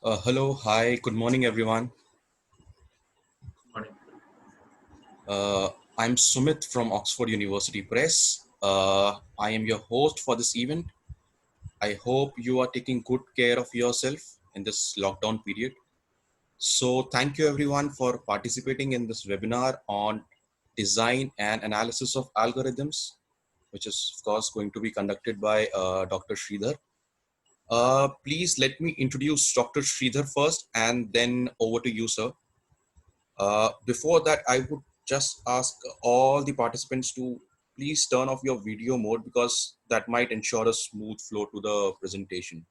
Hello, hi, good morning, everyone. Morning. I'm Sumit from Oxford University Press. I am your host for this event. I hope you are taking good care of yourself in this lockdown period. So, thank you everyone for participating in this webinar on design and analysis of algorithms, which is, of course, going to be conducted by Dr. Sridhar. Please let me introduce Dr. Sridhar first and then over to you, sir. Before that, I would just ask all the participants to please turn off your video mode because that might ensure a smooth flow to the presentation.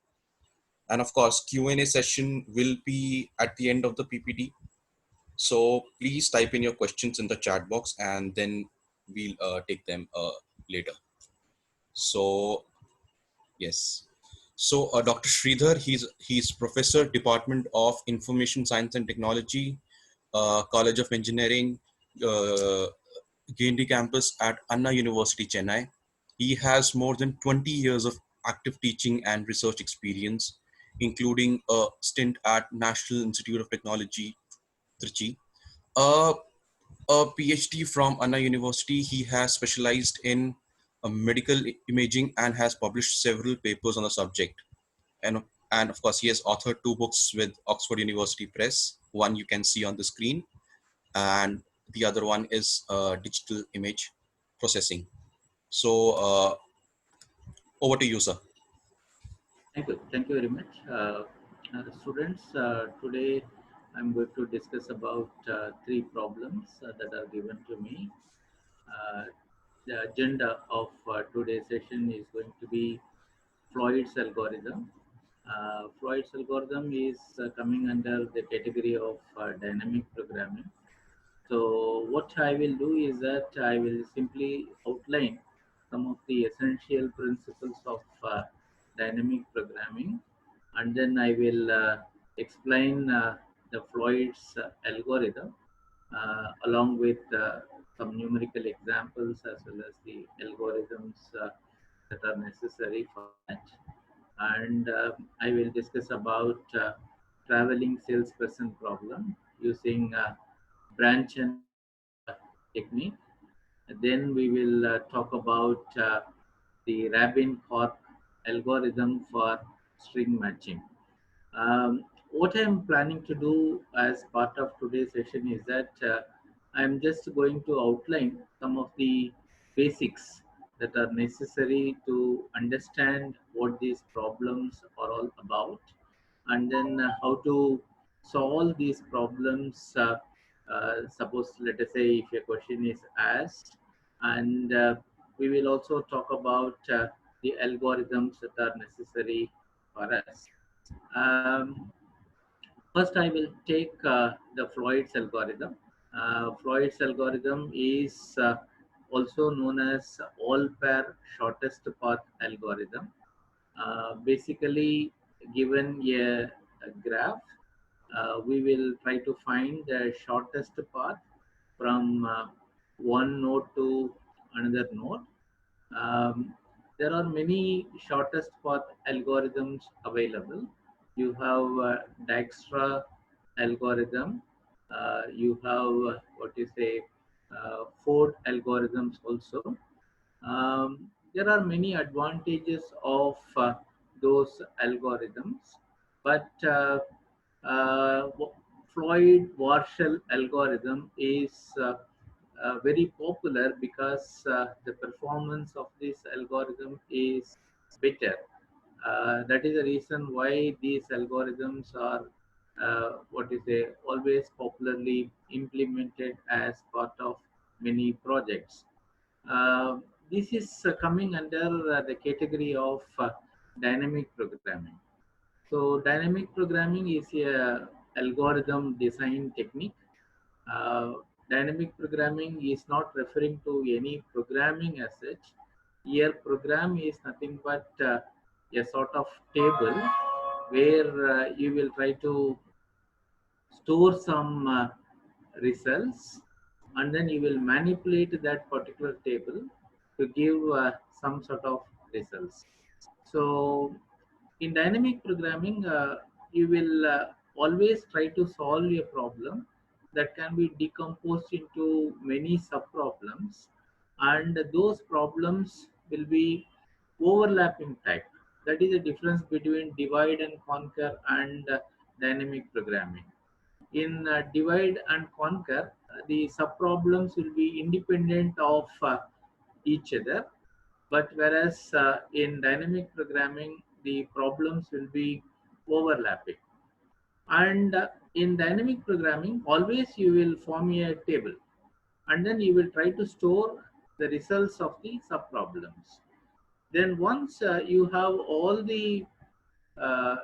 And of course, Q&A session will be at the end of the PPT. So please type in your questions in the chat box and then we'll take them later. So yes. So Dr. Sridhar, he's professor, Department of Information Science and Technology, College of Engineering, uh, Gandhi campus at Anna University, Chennai. He has more than 20 years of active teaching and research experience, including a stint at National Institute of Technology, Trichy. Uh, a PhD from Anna University, he has specialized in medical imaging and has published several papers on the subject. And, and of course, he has authored two books with Oxford University Press. One you can see on the screen, and the other one is digital image processing. So over to you, sir. Thank you. Thank you very much. Students, today I'm going to discuss about three problems that are given to me. Uh, the agenda of today's session is going to be Floyd's algorithm. Floyd's algorithm is coming under the category of dynamic programming. So what I will do is that I will simply outline some of the essential principles of dynamic programming, and then I will explain the Floyd's algorithm along with some numerical examples as well as the algorithms that are necessary for that. And I will discuss about traveling salesperson problem using branch and technique. Then we will talk about the Rabin Corp algorithm for string matching. What I am planning to do as part of today's session is that I am just going to outline some of the basics that are necessary to understand what these problems are all about, and then how to solve these problems. Suppose, let us say, if a question is asked, and we will also talk about the algorithms that are necessary for us. Um, First, I will take the Floyd's algorithm. Floyd's algorithm is also known as all-pair shortest path algorithm. Basically, given a graph, we will try to find the shortest path from one node to another node. Um, there are many shortest path algorithms available. You have Dijkstra algorithm. You have what you say Ford algorithms also. There are many advantages of those algorithms, but uh, Floyd Warshall algorithm is very popular because the performance of this algorithm is better. That is the reason why these algorithms are what is a always popularly implemented as part of many projects. This is coming under the category of dynamic programming. So dynamic programming is a algorithm design technique. uh, Dynamic programming is not referring to any programming as such. Here, program is nothing but a sort of table where you will try to store some results, and then you will manipulate that particular table to give some sort of results. So in dynamic programming, you will always try to solve a problem that can be decomposed into many sub problems, and those problems will be overlapping type. That is the difference between divide and conquer and dynamic programming. In divide and conquer, the subproblems will be independent of each other, but whereas in dynamic programming, the problems will be overlapping. And in dynamic programming, always you will form a table, and then you will try to store the results of the subproblems. Then once you have all the uh,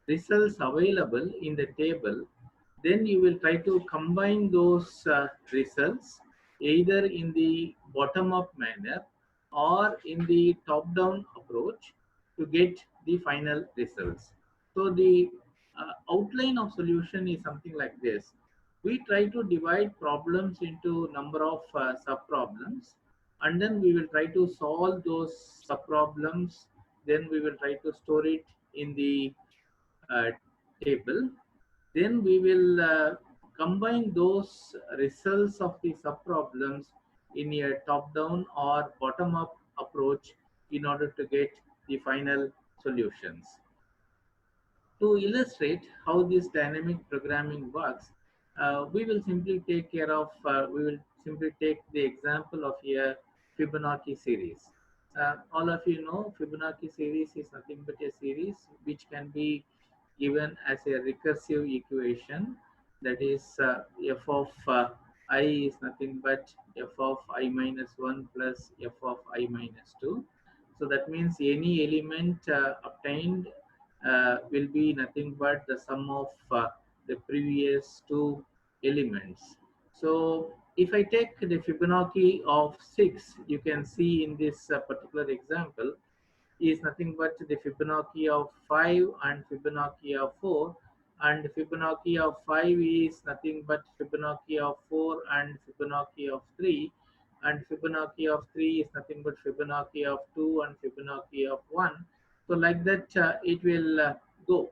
results available in the table, then you will try to combine those results either in the bottom up manner or in the top down approach to get the final results. So the outline of solution is something like this. We try to divide problems into number of sub problems, and then we will try to solve those sub problems. Then we will try to store it in the uh, table. Then we will combine those results of the sub problems in a top down or bottom up approach in order to get the final solutions. To illustrate how this dynamic programming works, we will simply take the example of a Fibonacci series. All of you know Fibonacci series is nothing but a series which can be given as a recursive equation, that is f of I is nothing but f of I minus 1 plus f of I minus 2. So that means any element obtained will be nothing but the sum of the previous two elements. So if I take the Fibonacci of 6, you can see in this particular example is nothing but the Fibonacci of 5 and Fibonacci of 4, and Fibonacci of 5 is nothing but Fibonacci of 4 and Fibonacci of 3, and Fibonacci of 3 is nothing but Fibonacci of 2 and Fibonacci of 1. So like that it will go.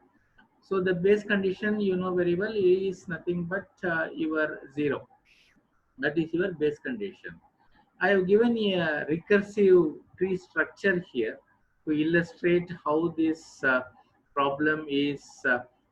So the base condition you know very well is nothing but your 0. That is your base condition. I have given a recursive tree structure here to illustrate how this problem is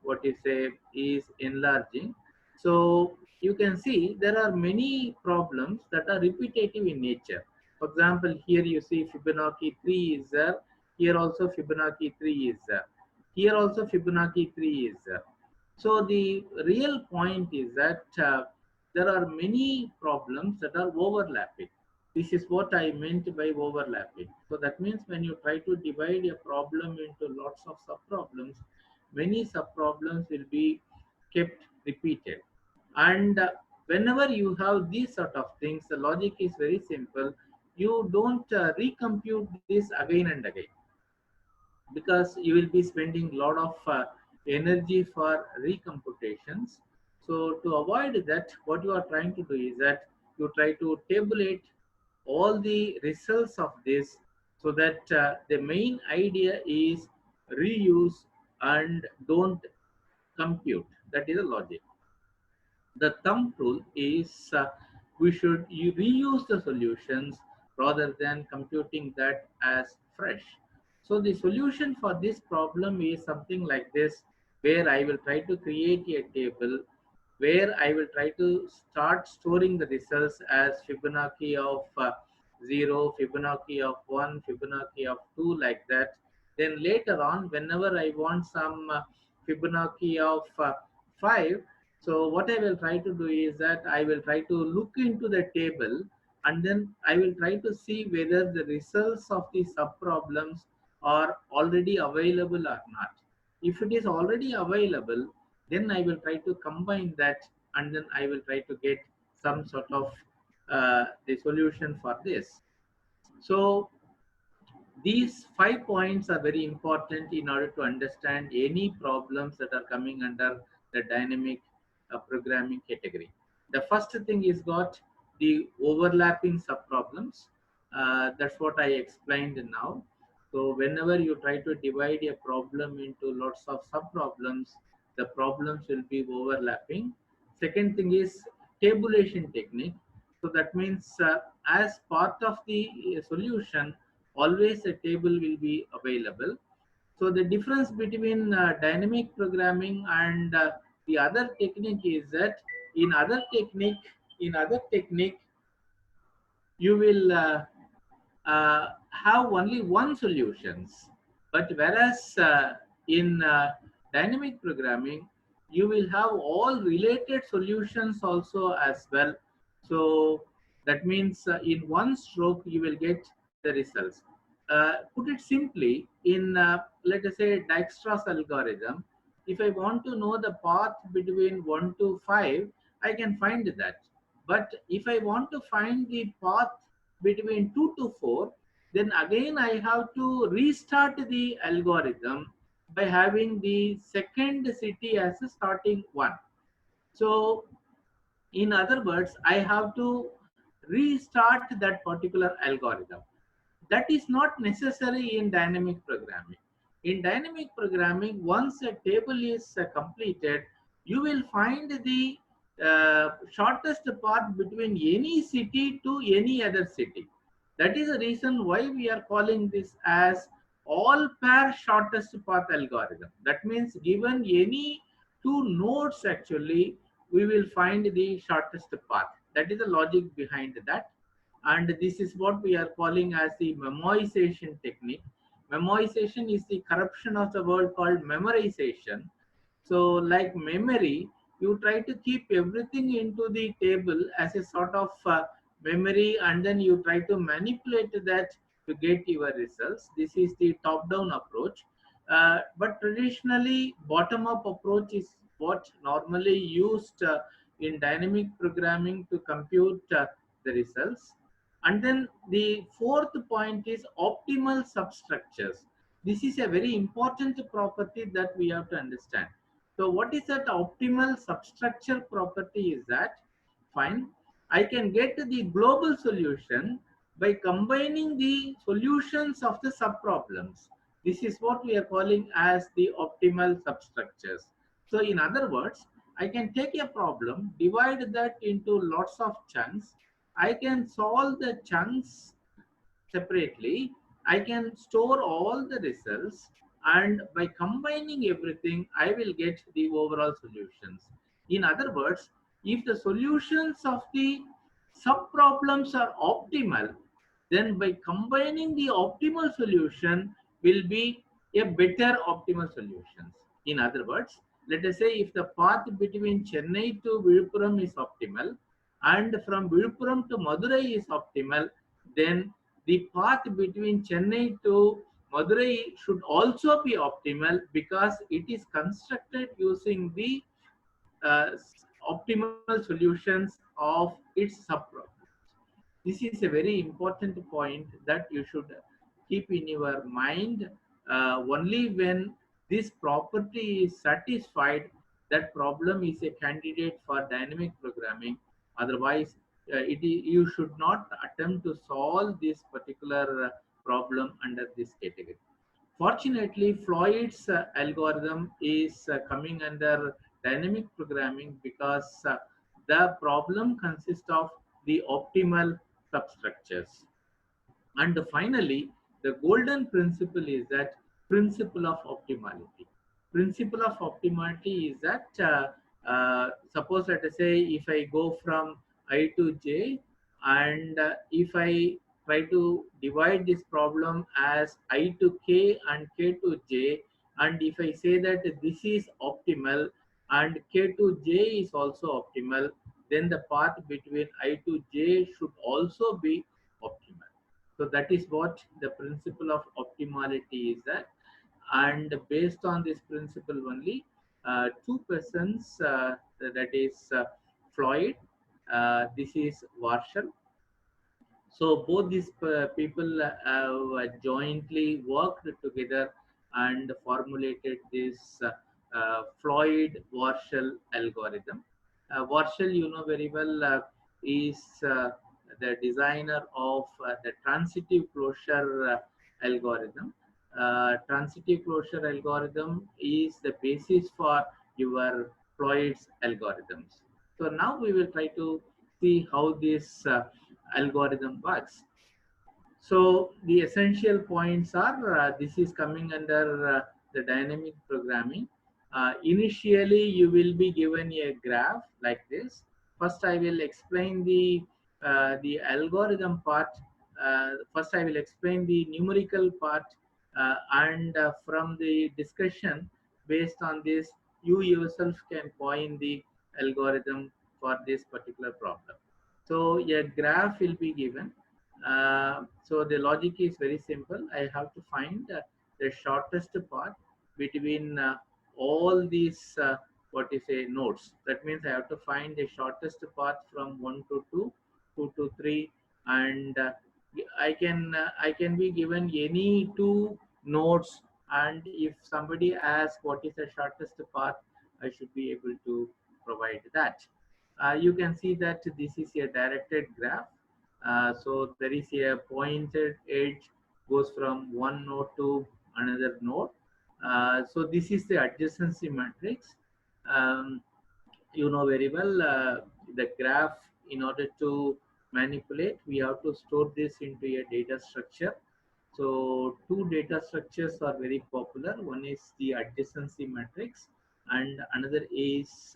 what you say is enlarging. So you can see there are many problems that are repetitive in nature. For example, here you see Fibonacci 3 is there. Here also Fibonacci 3 is there. Here also Fibonacci 3 is there. So the real point is that there are many problems that are overlapping. This is what I meant by overlapping. So that means when you try to divide a problem into lots of subproblems, many subproblems will be kept repeated. And whenever you have these sort of things, the logic is very simple. You don't recompute this again and again, because you will be spending a lot of energy for recomputations. So to avoid that, what you are trying to do is that you try to tabulate all the results of this, so that the main idea is reuse and don't compute. That is the logic. The thumb rule is we should reuse the solutions rather than computing that as fresh. So the solution for this problem is something like this, where I will try to create a table where I will try to start storing the results as Fibonacci of 0, Fibonacci of 1, Fibonacci of 2, like that. Then later on, whenever I want some Fibonacci of 5, so what I will try to do is that I will try to look into the table, and then I will try to see whether the results of the subproblems are already available or not. If it is already available, then I will try to combine that, and then I will try to get some sort of the solution for this. So these 5 points are very important in order to understand any problems that are coming under the dynamic programming category. The first thing is got the overlapping subproblems. That's what I explained now. So whenever you try to divide a problem into lots of sub problems, the problems will be overlapping. Second thing is tabulation technique. So that means as part of the solution, always a table will be available. So the difference between dynamic programming and the other technique is that in other technique, in other technique, you will have only one solutions, but whereas in dynamic programming you will have all related solutions also as well. So that means in one stroke you will get the results. Put it simply, in let us say Dijkstra's algorithm, if I want to know the path between 1 to 5, I can find that. But if I want to find the path between 2 to 4, then again I have to restart the algorithm by having the second city as a starting one. So in other words, I have to restart that particular algorithm. That is not necessary in dynamic programming. In dynamic programming, once a table is completed, you will find the shortest path between any city to any other city. That is the reason why we are calling this as all pair shortest path algorithm. That means given any two nodes, actually we will find the shortest path. That is the logic behind that, and this is what we are calling as the memoization technique. Memoization is the corruption of the word called memorization. So like memory, you try to keep everything into the table as a sort of memory, and then you try to manipulate that to get your results. This is the top down approach, but traditionally bottom up approach is what normally used in dynamic programming to compute the results. And then the fourth point is optimal substructures. This is a very important property that we have to understand. So what is that optimal substructure property is that, fine, I can get the global solution by combining the solutions of the subproblems. This is what we are calling as the optimal substructures. So in other words, I can take a problem, divide that into lots of chunks. I can solve the chunks separately. I can store all the results, and by combining everything, I will get the overall solutions. In other words, if the solutions of the subproblems are optimal, then by combining the optimal solution will be a better optimal solutions. In other words, let us say if the path between Chennai to Viluppuram is optimal and from Viluppuram to Madurai is optimal, then the path between Chennai to Madurai should also be optimal because it is constructed using the uh, optimal solutions of its subproblems. This is a very important point that you should keep in your mind. Only when this property is satisfied, that problem is a candidate for dynamic programming. Otherwise, you should not attempt to solve this particular problem under this category. Fortunately, Floyd's algorithm is coming under dynamic programming because the problem consists of the optimal substructures. And finally, the golden principle is that principle of optimality. Principle of optimality is that suppose let us say if I go from I to j, and if I try to divide this problem as I to k and k to j, and if I say that this is optimal and k to j is also optimal, then the path between I to j should also be optimal. So that is what the principle of optimality is that, and based on this principle only, two persons, that is Floyd, this is Warshall. So both these people have jointly worked together and formulated this Floyd-Warshall algorithm. Warshall, you know very well, is the designer of the transitive closure algorithm. Transitive closure algorithm is the basis for your Floyd's algorithms. So now we will try to see how this algorithm works. So the essential points are this is coming under the dynamic programming. Initially, you will be given a graph like this. First, I will explain the algorithm part. First, I will explain the numerical part, and from the discussion based on this, you yourself can coin the algorithm for this particular problem. So a graph will be given. So the logic is very simple. I have to find the shortest path between all these what is a nodes. That means I have to find the shortest path from 1 to 2, 2 to 3, and I can be given any two nodes. And if somebody asks what is the shortest path, I should be able to provide that. You can see that this is a directed graph. So there is a pointed edge goes from one node to another node. So this is the adjacency matrix. Um, you know very well the graph. In order to manipulate, we have to store this into a data structure. So two data structures are very popular. One is the adjacency matrix and another is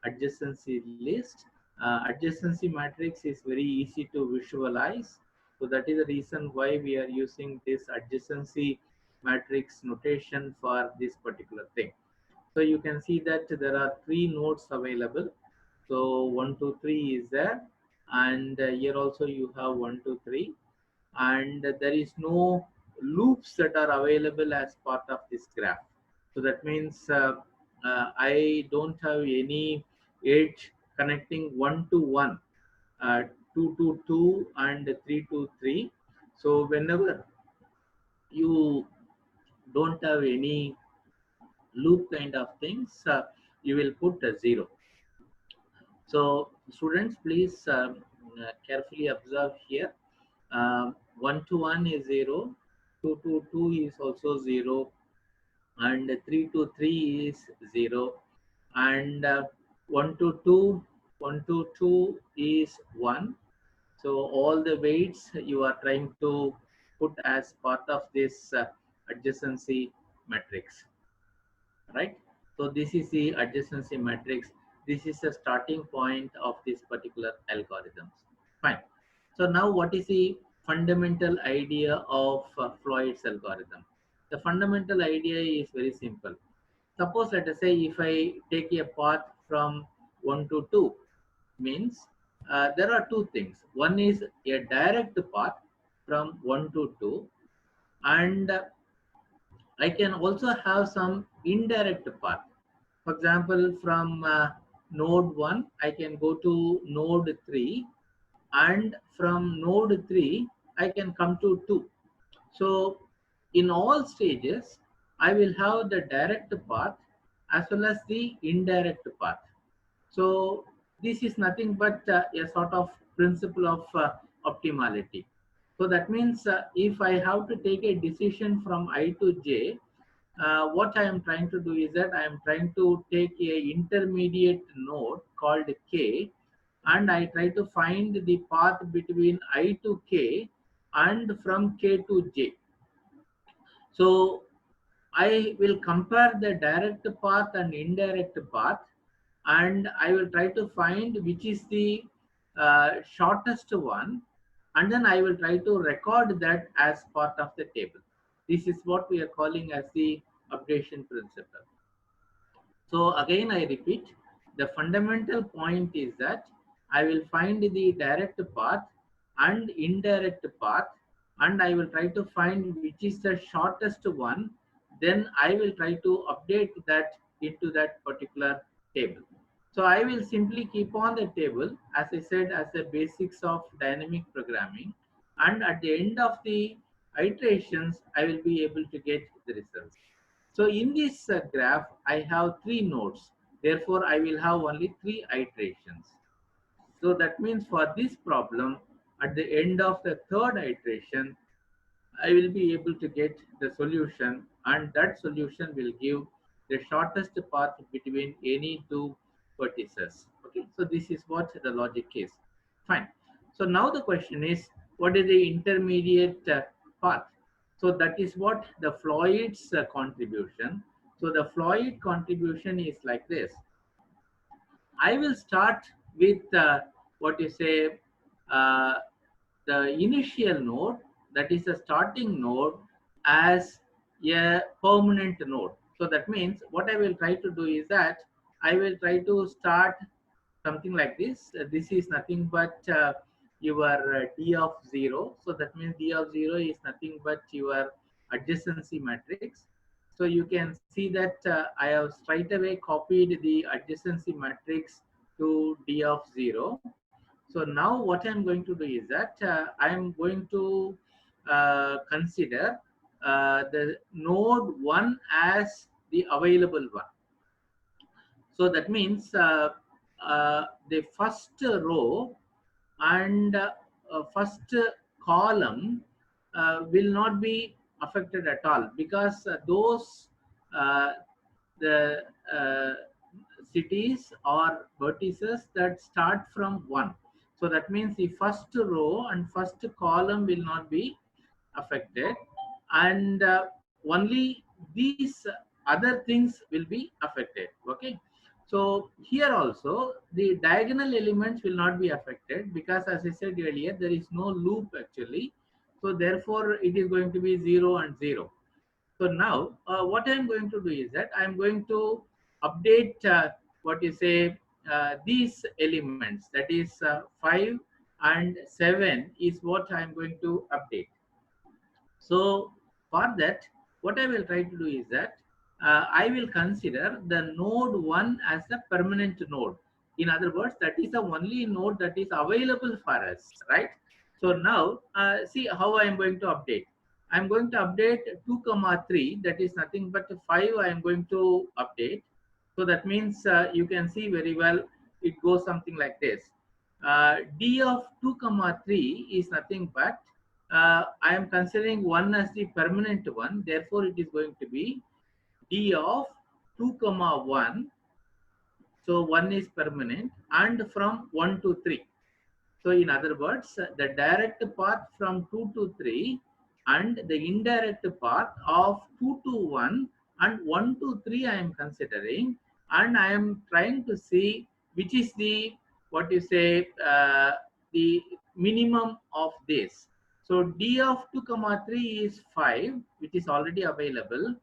adjacency list. Adjacency matrix is very easy to visualize, so that is the reason why we are using this adjacency matrix notation for this particular thing. So you can see that there are three nodes available. So 1, 2, 3 is there, and here also you have 1, 2, 3, and there is no loops that are available as part of this graph. So that means I don't have any edge connecting 1 to 1, 2 to 2, and 3 to 3. So whenever you don't have any loop kind of things, you will put a 0. So students, please carefully observe here. 1 to 1 is 0, 2 to 2 is also 0, and 3 to 3 is 0, and 1 to 2, 1 to 2 is 1. So all the weights you are trying to put as part of this adjacency matrix, right? So this is the adjacency matrix. This is the starting point of this particular algorithms. Fine. So now what is the fundamental idea of Floyd's algorithm? The fundamental idea is very simple. Suppose let us say if I take a path from 1 to 2, means there are two things. One is a direct path from 1 to 2, and I can also have some indirect path. For example, from node 1, I can go to node 3, and from node 3, I can come to 2. So, in all stages, I will have the direct path as well as the indirect path. So, this is nothing but a sort of principle of optimality. So, that means if I have to take a decision from I to j, what I am trying to do is that I am trying to take a intermediate node called k, and I try to find the path between I to k and from k to j. So I will compare the direct path and indirect path, and I will try to find which is the shortest one, and then I will try to record that as part of the table. This is what we are calling as the updation principle. So again, I repeat, the fundamental point is that I will find the direct path and indirect path, and I will try to find which is the shortest one. Then I will try to update that into that particular table. So I will simply keep on the table, as I said, as the basics of dynamic programming. And at the end of the iterations, I will be able to get the results. So in this graph, I have three nodes. Therefore, I will have only three iterations. So that means for this problem, at the end of the third iteration, I will be able to get the solution, and that solution will give the shortest path between any two vertices. Okay, so this is what the logic is. Fine. So now the question is, what is the intermediate path? So that is what the Floyd's contribution. So the Floyd contribution is like this. I will start with what you say, uh, the initial node, that is a starting node, as a permanent node. So that means what I will try to do is that I will try to start something like this. This is nothing but your d of 0. So that means d of 0 is nothing but your adjacency matrix. So you can see that I have straight away copied the adjacency matrix to d of 0. So now what I'm going to do is that I'm going to consider the node 1 as the available one. So that means the first row and first column will not be affected at all, because those uh, the uh, cities or vertices that start from 1. So that means the first row and first column will not be affected, and only these other things will be affected. Okay, so here also the diagonal elements will not be affected, because as I said earlier, there is no loop actually. So therefore it is going to be 0 and 0. So now what I am going to do is that I am going to update what you say, these elements, that is 5 and 7 is what I am going to update. So for that, what I will try to do is that I will consider the node 1 as a permanent node. In other words, that is the only node that is available for us, right? So now see how I am going to update. I am going to update 2 comma 3, that is nothing but 5 I am going to update. So that means you can see very well it goes something like this. D of 2 comma 3 is nothing but I am considering 1 as the permanent one, therefore it is going to be d of 2 comma 1. So 1 is permanent, and from 1 to 3. So in other words, the direct path from 2 to 3 and the indirect path of 2 to 1 and 1 to 3 I am considering, and I am trying to see which is the, what you say, the minimum of this. So d of 2 comma 3 is 5, which is already available.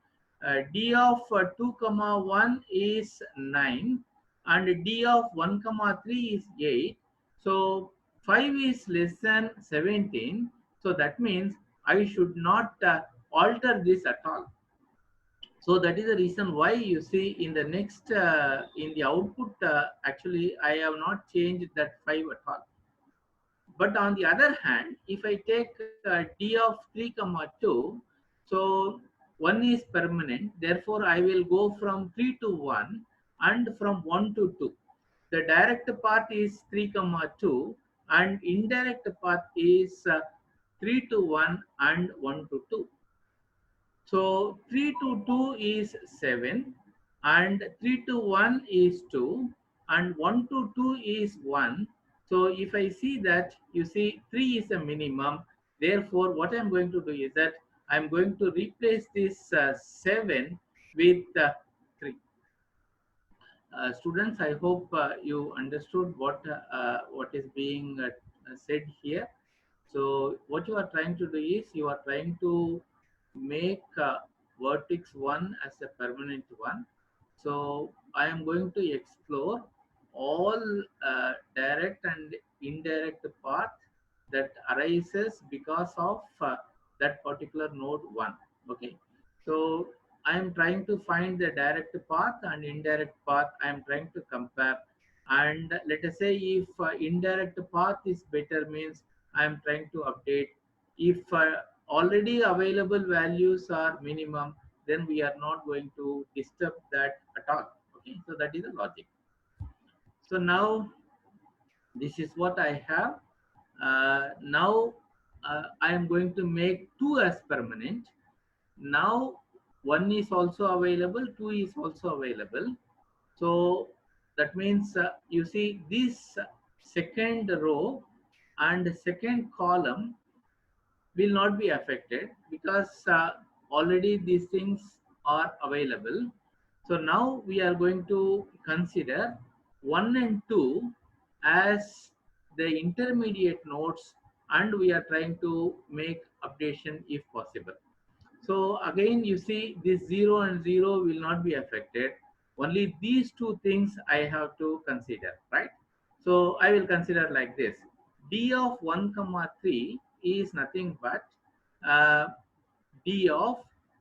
D of 2 comma 1 is 9, and d of 1 comma 3 is 8. So 5 is less than 17. So that means I should not alter this at all. So that is the reason why you see in the next, in the output, actually I have not changed that 5 at all. But on the other hand, if I take d of 3 comma 2, so 1 is permanent, therefore I will go from 3 to 1 and from 1 to 2. The direct path is 3 comma 2 and indirect path is 3 to 1 and 1 to 2. So 3 to 2 is 7, and 3 to 1 is 2, and 1 to 2 is 1. So if I see that, you see 3 is a minimum. Therefore, what I'm going to do is that I'm going to replace this 7 with 3. Students, I hope you understood what is being said here. So what you are trying to do is you are trying to make vertex 1 as a permanent one. So I am going to explore all direct and indirect path that arises because of that particular node 1. Okay, so I am trying to find the direct path and indirect path. I am trying to compare, and let us say if indirect path is better, means I am trying to update. If already available values are minimum, then we are not going to disturb that at all. Okay, so that is the logic. So now this is what I have. Now I am going to make 2 as permanent. Now 1 is also available, 2 is also available. So that means you see this second row and second column will not be affected because already these things are available. So now we are going to consider 1 and 2 as the intermediate nodes, and we are trying to make updation if possible. So again, you see this 0 and 0 will not be affected. Only these two things I have to consider, right? So I will consider like this. D of 1 comma 3 is nothing but uh, D of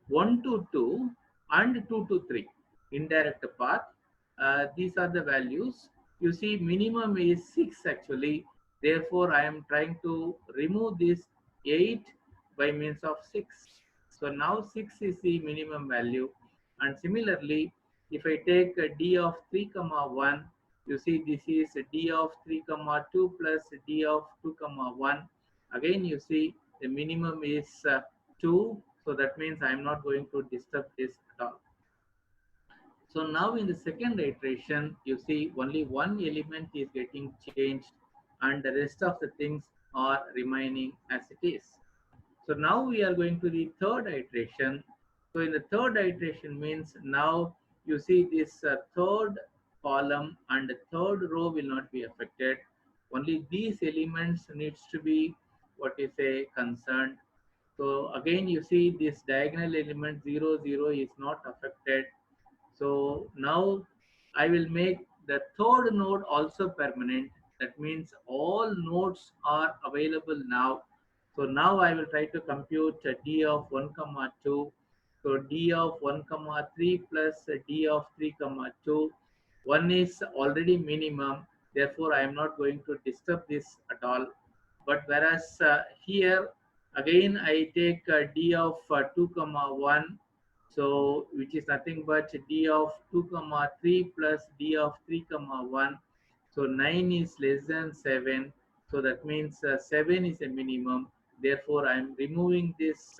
1 to 2 and 2 to 3. Indirect path. These are the values. You see minimum is 6 actually. Therefore, I am trying to remove this 8 by means of 6. So now 6 is the minimum value. And similarly, if I take a D of 3 comma 1, you see this is D of 3 comma 2 plus D of 2 comma 1. Again, you see the minimum is 2. So that means I am not going to disturb this at all. So now in the second iteration, you see only one element is getting changed and the rest of the things are remaining as it is. So now we are going to the third iteration. So in the third iteration means now you see this third column and the third row will not be affected. Only these elements needs to be what is a concerned. So again you see this diagonal element 0 0 is not affected. So now I will make the third node also permanent. That means all nodes are available now. So now I will try to compute d of 1 comma 2. So d of 1 comma 3 plus d of 3 comma 2. 1 is already minimum. Therefore, I am not going to disturb this at all. But whereas here again I take d of 2 comma 1, so which is nothing but d of 2 comma 3 plus d of 3 comma 1. So 9 is less than 7. So that means 7 is a minimum. Therefore, I am removing this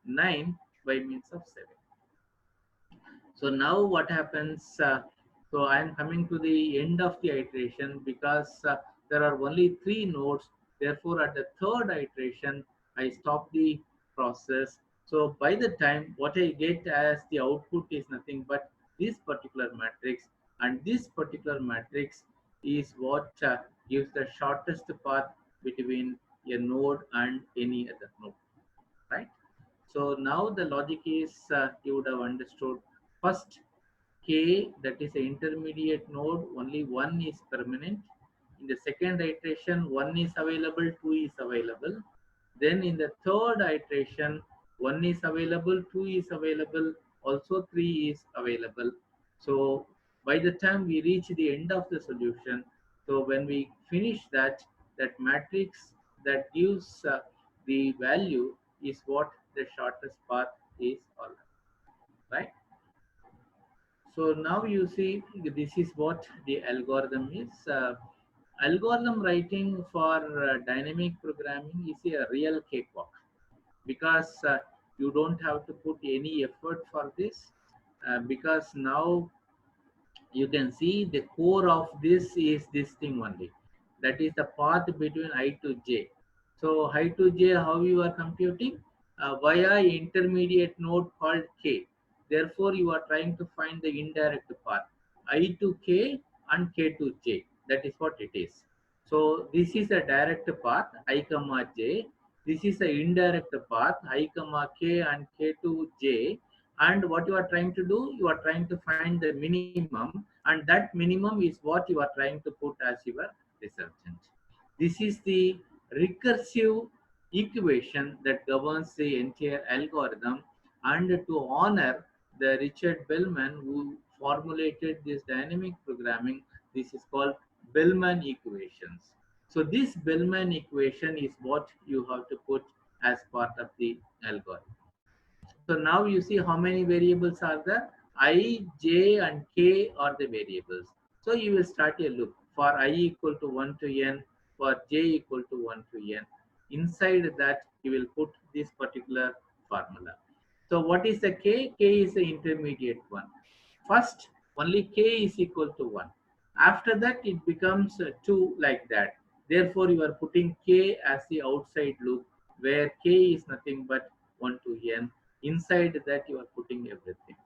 9 by means of 7. So now what happens? So I am coming to the end of the iteration because there are only 3 nodes. Therefore, at the third iteration, I stop the process. So by the time what I get as the output is nothing but this particular matrix, and this particular matrix is what gives the shortest path between a node and any other node, right? So now the logic is you would have understood. First, K, that is an intermediate node, only one is permanent. In the second iteration, one is available, two is available. Then in the third iteration, one is available, two is available, also three is available. So by the time we reach the end of the solution, so when we finish that, that matrix that gives the value is what the shortest path is all right. So now you see this is what the algorithm is. Algorithm writing for dynamic programming is a real cakewalk because you don't have to put any effort for this because now you can see the core of this is this thing only. That is the path between I to j. So I to j, how you are computing? Via intermediate node called k. Therefore, you are trying to find the indirect path. I to k and k to j. That is what it is. So this is a direct path, I comma j. This is the indirect path, I comma k and k to j. And what you are trying to do, you are trying to find the minimum, and that minimum is what you are trying to put as your resultant. This is the recursive equation that governs the entire algorithm, and to honor the Richard Bellman who formulated this dynamic programming, this is called Bellman equations. So this Bellman equation is what you have to put as part of the algorithm. So now you see how many variables are there. I, j and k are the variables. So you will start a loop for I equal to 1 to n, for j equal to 1 to n. inside that you will put this particular formula. So what is the k? K is the intermediate one. First, only k is equal to 1. After that, it becomes 2 like that. Therefore, you are putting k as the outside loop where k is nothing but 1 to n. Inside that, you are putting everything.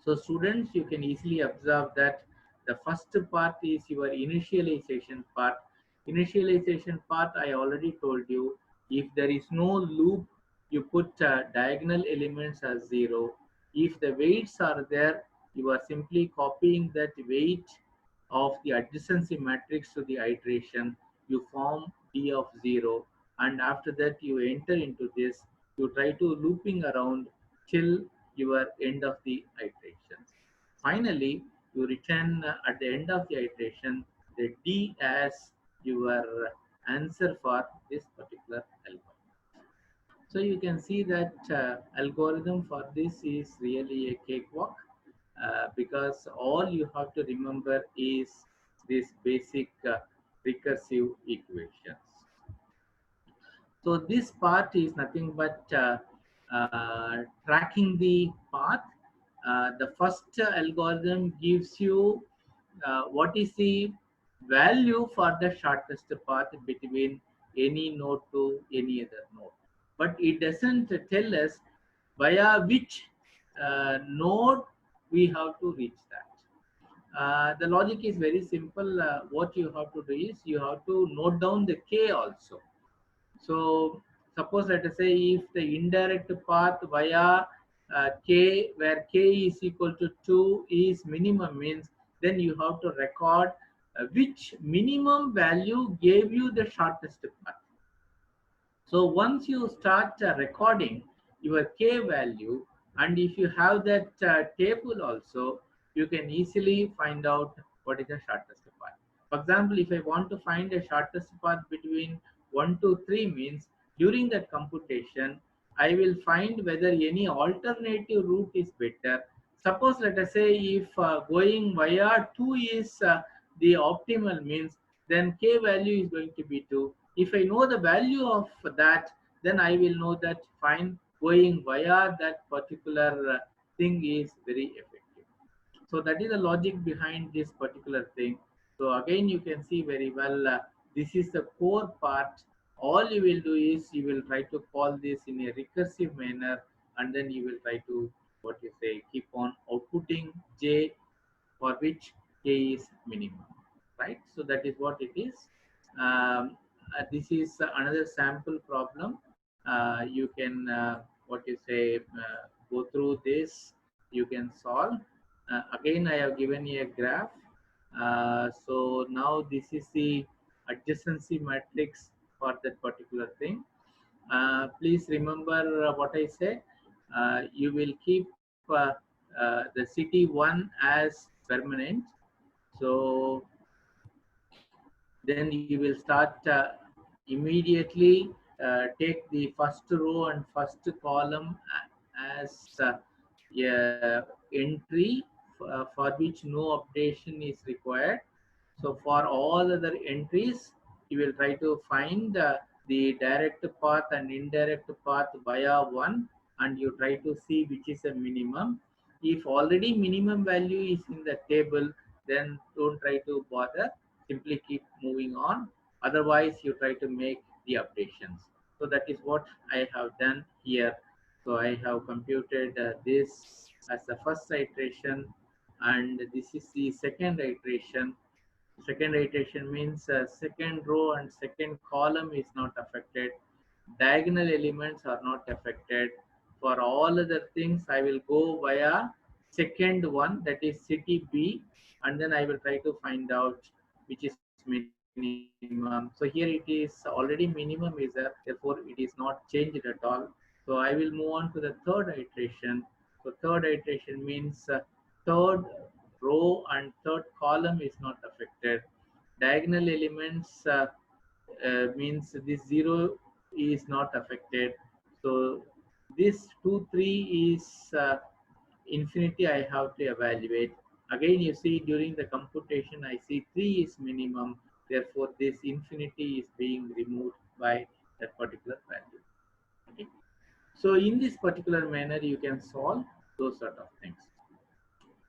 So students, you can easily observe that the first part is your initialization part. Initialization part, I already told you, if there is no loop, you put diagonal elements as 0. If the weights are there, you are simply copying that weight of the adjacency matrix to the iteration. You form D of 0, and after that you enter into this. You try to looping around till your end of the iterations. Finally, you return at the end of the iteration the D as your answer for this particular algorithm. So you can see that algorithm for this is really a cakewalk, because all you have to remember is this basic recursive equations. So this part is nothing but tracking the path. The first algorithm gives you what is the value for the shortest path between any node to any other node. But it doesn't tell us via which node we have to reach that. The logic is very simple. What you have to do is you have to note down the k also. So suppose let us say if the indirect path via k, where k is equal to 2 is minimum, means then you have to record which minimum value gave you the shortest path. So once you start recording your k value, and if you have that table also, you can easily find out what is the shortest path. For example, if I want to find the shortest path between 1 to 3, means during that computation, I will find whether any alternative route is better. Suppose let us say if going via 2 is the optimal, means then k value is going to be 2. If I know the value of that, then I will know that fine, going via that particular thing is very effective. So that is the logic behind this particular thing. So again, you can see very well, this is the core part. All you will do is you will try to call this in a recursive manner, and then you will try to, what you say, keep on outputting j for which k is minimum, right? So that is what it is. This is another sample problem. You can, what you say, go through this, you can solve. Again, I have given you a graph. So now this is the adjacency matrix for that particular thing. Please remember what I said. You will keep the city 1 as permanent. So then you will start immediately take the first row and first column as a entry for which no updation is required. So for all other entries, you will try to find the direct path and indirect path via one, and you try to see which is the minimum. If already minimum value is in the table, then don't try to bother. Simply keep moving on. Otherwise, you try to make the updations. So that is what I have done here. So I have computed this as the first iteration, and this is the second iteration. Second iteration means second row and second column is not affected. Diagonal elements are not affected. For all other things, I will go via second one, that is city B, and then I will try to find out which is minimum. So here it is already minimum is there, therefore it is not changed at all. So I will move on to the third iteration. So third iteration means third row and third column is not affected. Diagonal elements means this 0 is not affected. So this 2 3 is infinity, I have to evaluate. Again, you see during the computation I see 3 is minimum, therefore this infinity is being removed by that particular value. Okay. So in this particular manner, you can solve those sort of things.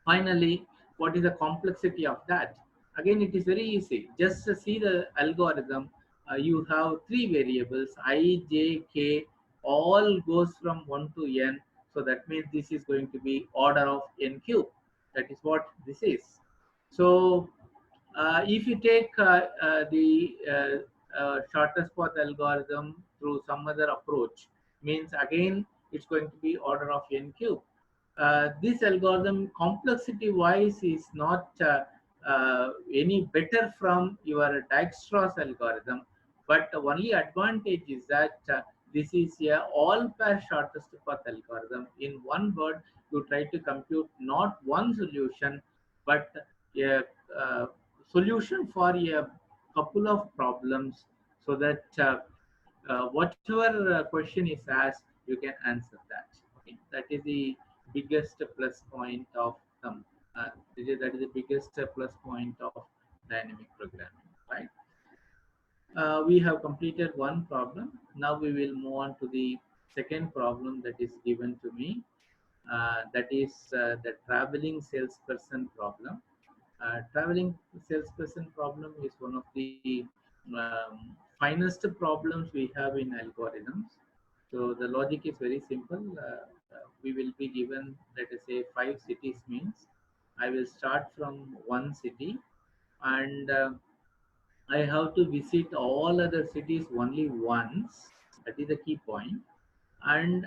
Finally, what is the complexity of that? Again, it is very easy. Just see the algorithm. You have three variables, I, j, k, all goes from 1 to n. So that means this is going to be order of n cube. That is what this is. So if you take the shortest path algorithm through some other approach, means again it's going to be order of n cube. This algorithm complexity wise is not any better from your Dijkstra's algorithm, but the only advantage is that this is a all pair shortest path algorithm. In one word, you try to compute not one solution but a solution for a couple of problems, so that whatever question is asked, you can answer that. Okay, that is the biggest plus point of some. That is the biggest plus point of dynamic programming, right? We have completed one problem. Now we will move on to the second problem that is given to me. That is the traveling salesperson problem. Traveling salesperson problem is one of the finest problems we have in algorithms. So the logic is very simple. We will be given, let us say, 5 cities means I will start from one city, and I have to visit all other cities only once. That is the key point. And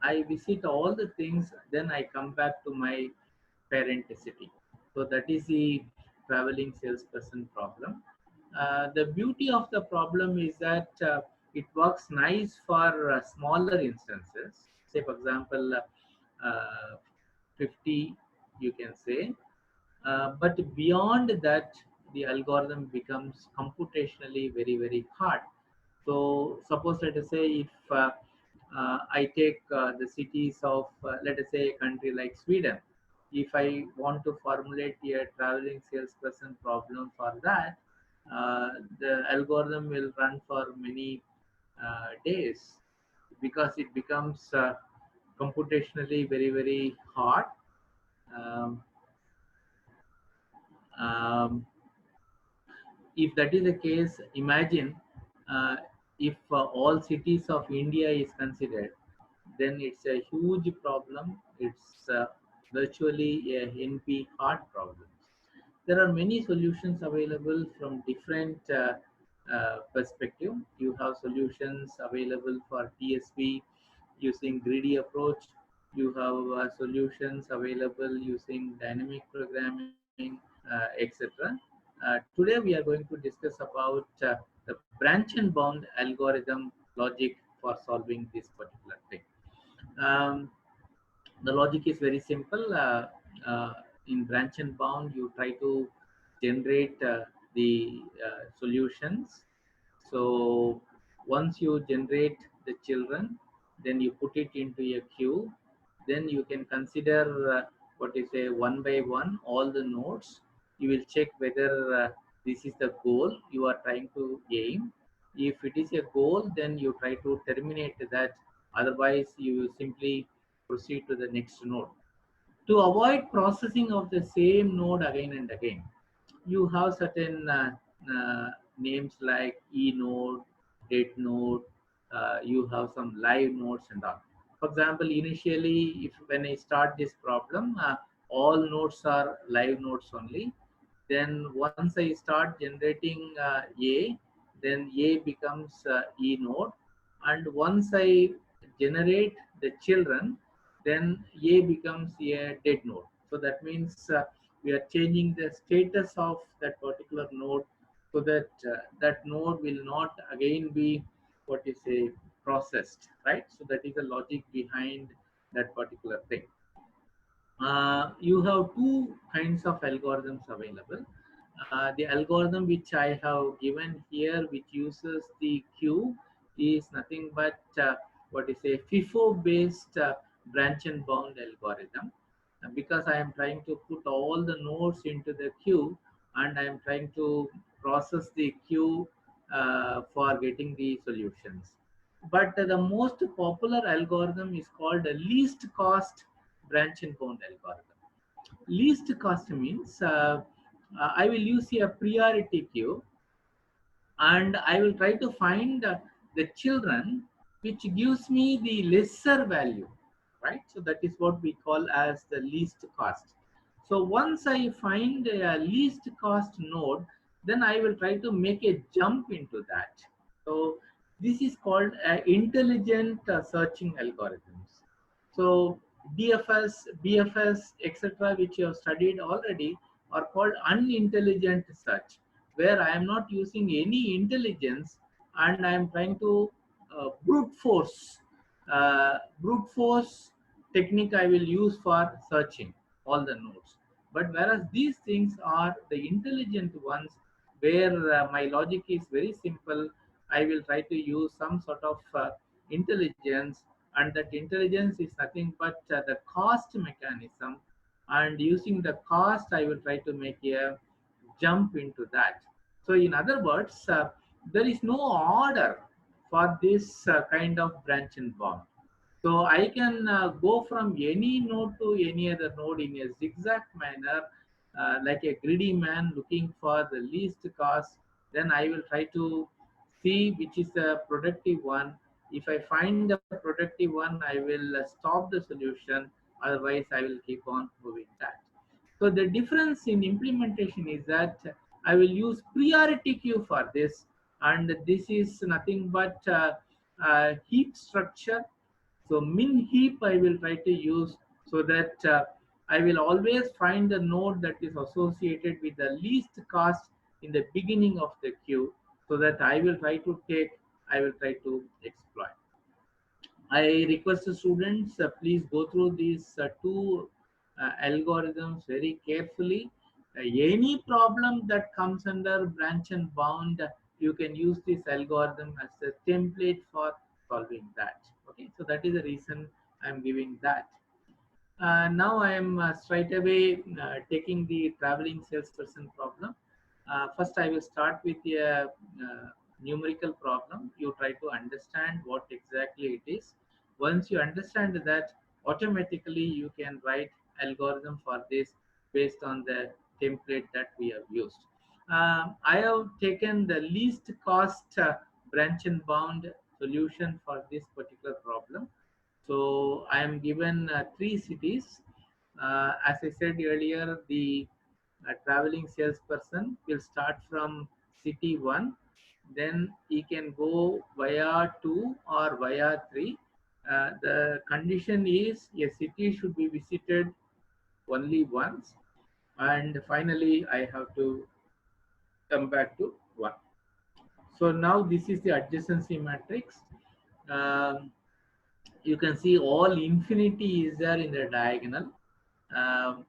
I visit all the things, then I come back to my parent city. So that is the traveling salesperson problem. The beauty of the problem is that it works nice for smaller instances. Say, for example, 50, you can say. But beyond that, the algorithm becomes computationally very, very hard. So suppose, let us say, if I take the cities of, let us say, a country like Sweden. If I want to formulate a traveling salesperson problem for that, the algorithm will run for many days, because it becomes computationally very, very hard. Um, um, if that is the case, imagine if all cities of India is considered, then it's a huge problem. It's virtually a NP hard problem. There are many solutions available from different perspective. You have solutions available for TSP using greedy approach. You have solutions available using dynamic programming, etc. Today we are going to discuss about the branch and bound algorithm logic for solving this particular thing. Um, the logic is very simple. In branch and bound, you try to generate the solutions. So once you generate the children, then you put it into a queue. Then you can consider what is a one by one all the nodes. You will check whether this is the goal you are trying to aim. If it is a goal, then you try to terminate that. Otherwise, you simply proceed to the next node. To avoid processing of the same node again and again, you have certain names like e node, date node. You have some live nodes and all. For example, initially, if when I start this problem, all nodes are live nodes only. Then once I start generating a, then a becomes e node, and once I generate the children, then a becomes a dead node. So that means we are changing the status of that particular node, so that that node will not again be what is a processed, right? So that is the logic behind that particular thing. You have two kinds of algorithms available. The algorithm which I have given here, which uses the queue, is nothing but what is a FIFO based branch and bound algorithm. Because I am trying to put all the nodes into the queue, and I am trying to process the queue for getting the solutions. but the most popular algorithm is called a least cost branch and bound algorithm. Least cost means I will use a priority queue, and I will try to find the children which gives me the lesser value, right? So that is what we call as the least cost. So once I find a least cost node, then I will try to make a jump into that. So this is called intelligent searching algorithms. So DFS, BFS, etc., which you have studied already, are called unintelligent search, where I am not using any intelligence and I am trying to brute force technique I will use for searching all the nodes. But whereas these things are the intelligent ones, where my logic is very simple, I will try to use some sort of intelligence, and that intelligence is nothing but the cost mechanism, and using the cost I will try to make a jump into that. So in other words, there is no order for this kind of branch and bound. So I can go from any node to any other node in a zigzag manner, like a greedy man looking for the least cost. Then I will try to see which is the productive one. If I find the productive one, I will stop the solution. Otherwise, I will keep on moving that. So the difference in implementation is that I will use priority queue for this, and this is nothing but heap structure. So min heap I will try to use, so that I will always find the node that is associated with the least cost in the beginning of the queue, so that I will try to exploit. I request the students, please go through these two algorithms very carefully. Any problem that comes under branch and bound, you can use this algorithm as a template for solving that. Okay, so that is the reason I'm giving that. Now I am straight away taking the traveling salesperson problem. First, I will start with a numerical problem. You try to understand what exactly it is. Once you understand that, automatically you can write algorithm for this based on the template that we have used. I have taken the least cost branch and bound solution for this particular problem. So I am given three cities. As I said earlier, the traveling salesperson will start from city one, then he can go via two or via three. The condition is a city should be visited only once, and finally I have to come back to one. So now this is the adjacency matrix. Um, you can see all infinity is there in the diagonal.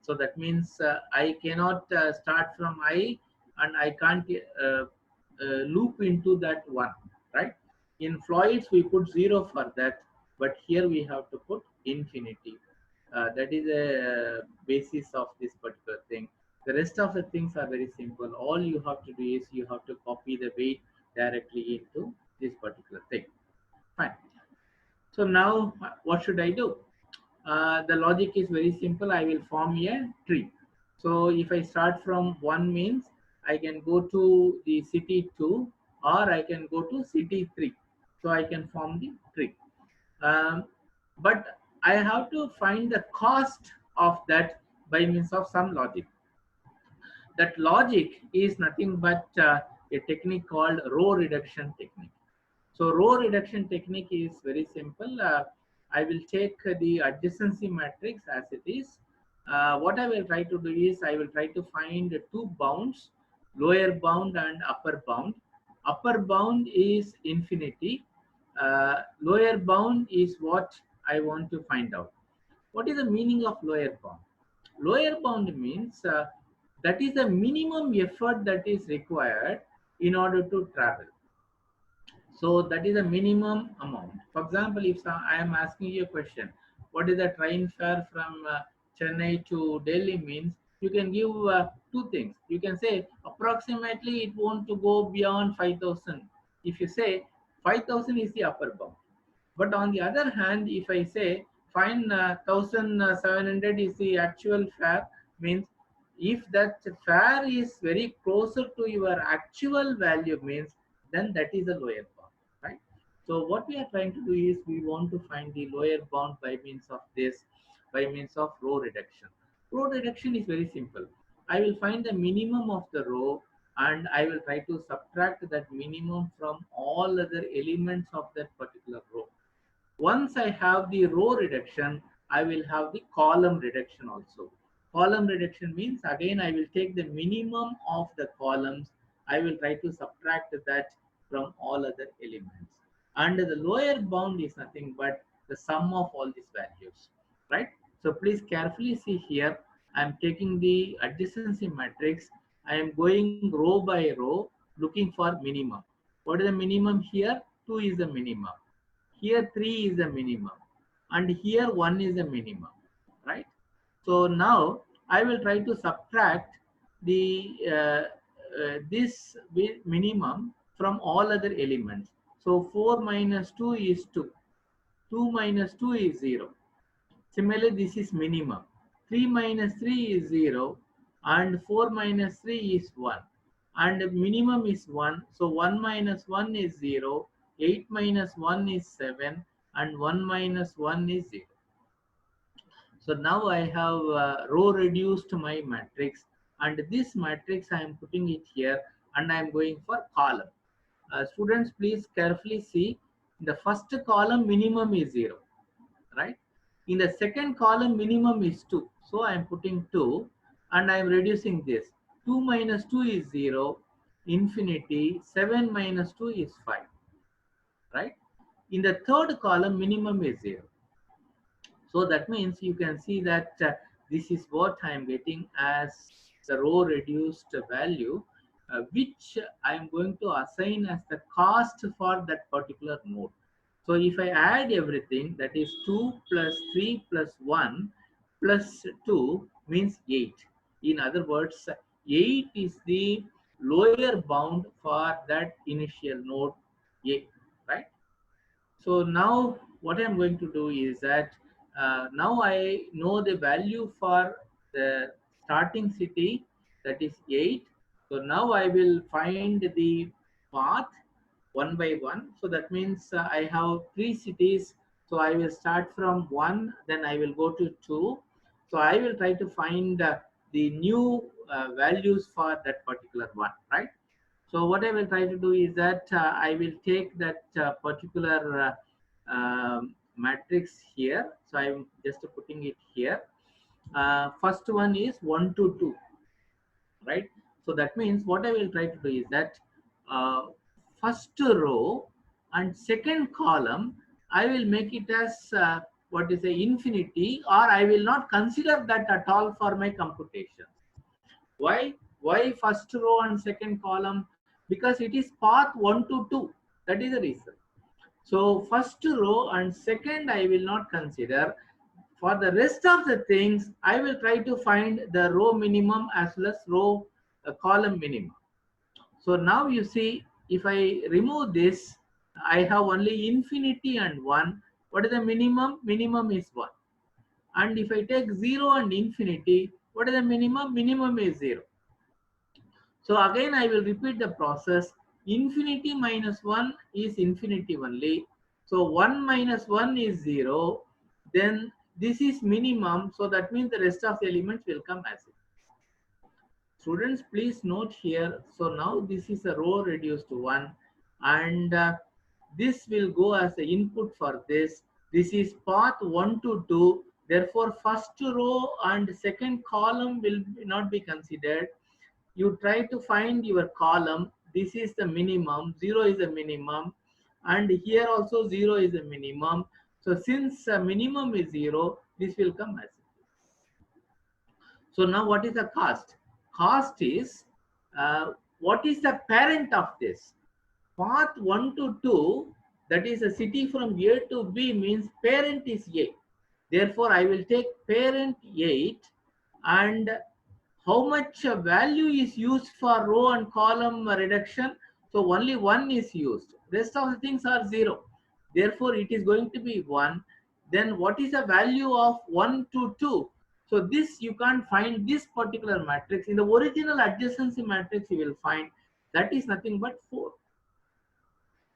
So that means I cannot start from I, and I can't loop into that one, right? In fluids we put 0 for that, but here we have to put infinity. That is a basis of this particular thing. The rest of the things are very simple. All you have to do is you have to copy the weight directly into this particular thing. Fine. So now what should I do? The logic is very simple. I will form a tree. So if I start from 1 means I can go to the city 2, or I can go to city 3. So I can form the tree. Um, but I have to find the cost of that by means of some logic. That logic is nothing but a technique called row reduction technique. So row reduction technique is very simple. I will take the adjacency matrix as it is. What I will try to do is I will try to find two bounds, lower bound and upper bound. Upper bound is infinity. Lower bound is what I want to find out. What is the meaning of lower bound? Lower bound means that is the minimum effort that is required in order to travel. So that is a minimum amount. For example, if I am asking you a question, what is the train fare from Chennai to Delhi means, you can give two things. You can say approximately it won't to go beyond 5,000. If you say 5,000 is the upper bound, But on the other hand, if I say find 1700 is the actual fare, means if that fare is very closer to your actual value, means then that is a lower bound, right? So what we are trying to do is we want to find the lower bound by means of this, by means of row reduction. Row reduction is very simple. I will find the minimum of the row and I will try to subtract that minimum from all other elements of that particular row. Once I have the row reduction, I will have the column reduction also. Column reduction means again I will take the minimum of the columns. I will try to subtract that from all other elements. And the lower bound is nothing but the sum of all these values, right? So please carefully see here. I am taking the adjacency matrix. I am going row by row looking for minimum. What is the minimum here? 2 is the minimum. Here 3 is the minimum and here 1 is the minimum, right? So now I will try to subtract the this minimum from all other elements. So 4 minus 2 is 2. 2 minus 2 is 0. Similarly, this is minimum. 3 minus 3 is 0 and 4 minus 3 is 1. And minimum is 1. So 1 minus 1 is 0. 8 minus 1 is 7 and 1 minus 1 is 0. So now I have row reduced my matrix, and this matrix I am putting it here and I am going for column. Students, please carefully see. In the first column minimum is 0, right? In the second column minimum is 2. So I am putting 2 and I am reducing this. 2 minus 2 is 0, infinity, 7 minus 2 is 5, right? In the third column minimum is 0. So that means you can see that this is what I am getting as the row reduced value, which I am going to assign as the cost for that particular node. So if I add everything, that is 2 plus 3 plus 1 plus 2 means 8. In other words, 8 is the lower bound for that initial node A, right? So now what I'm going to do is that now I know the value for the starting city, that is 8. So now I will find the path one by one. So that means I have 3 cities. So I will start from 1, then I will go to 2. So I will try to find the new values for that particular one, right? So what I will try to do is that I will take that particular matrix here. So I'm just putting it here. First one is 1 to 2, right? So that means what I will try to do is that uh, first row and second column, I will make it as what is a infinity, or I will not consider that at all for my computations. Why? Why first row and second column? Because it is path 1 to 2. That is the reason. So first row and second I will not consider. For the rest of the things, I will try to find the row minimum as well as row column minimum. So now you see, if I remove this, I have only infinity and 1. What is the minimum? Minimum is 1. And if I take 0 and infinity, what is the minimum? Minimum is 0. So again, I will repeat the process. Infinity minus 1 is infinity only. So 1 minus 1 is 0. Then this is minimum. So that means the rest of the elements will come as it. Students, please note here. So now this is a row reduced to 1. And this will go as the input for this. This is path 1 to 2. Therefore, first row and second column will not be considered. You try to find your column. This is the minimum, 0 is the minimum, and here also 0 is the minimum. So since minimum is 0, this will come as it. So now what is the cost? Cost is what is the parent of this? Path 1 to 2, that is a city from A to B, means parent is A. Therefore, I will take parent 8, and how much value is used for row and column reduction? So only 1 is used. Rest of the things are 0. Therefore, it is going to be 1. Then what is the value of 1 to 2? So this you can't find this particular matrix. In the original adjacency matrix, you will find that is nothing but 4.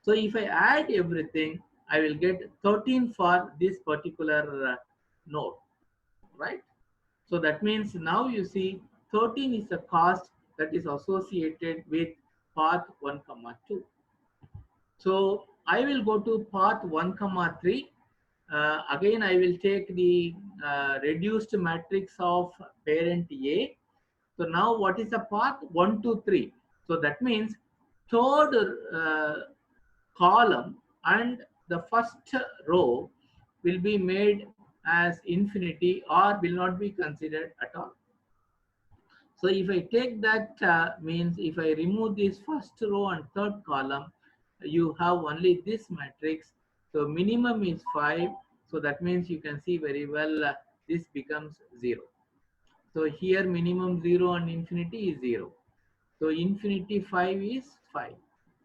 So if I add everything, I will get 13 for this particular node, right? So that means now you see 13 is the cost that is associated with path 1 comma 2. So I will go to path 1 comma 3. Again, I will take the reduced matrix of parent A. So now what is the path? 1 to 3. So that means third column and the first row will be made as infinity or will not be considered at all. So if I take that means if I remove this first row and third column, you have only this matrix. So minimum is 5. So that means you can see very well this becomes 0. So here minimum 0 and infinity is 0. So infinity 5 is 5.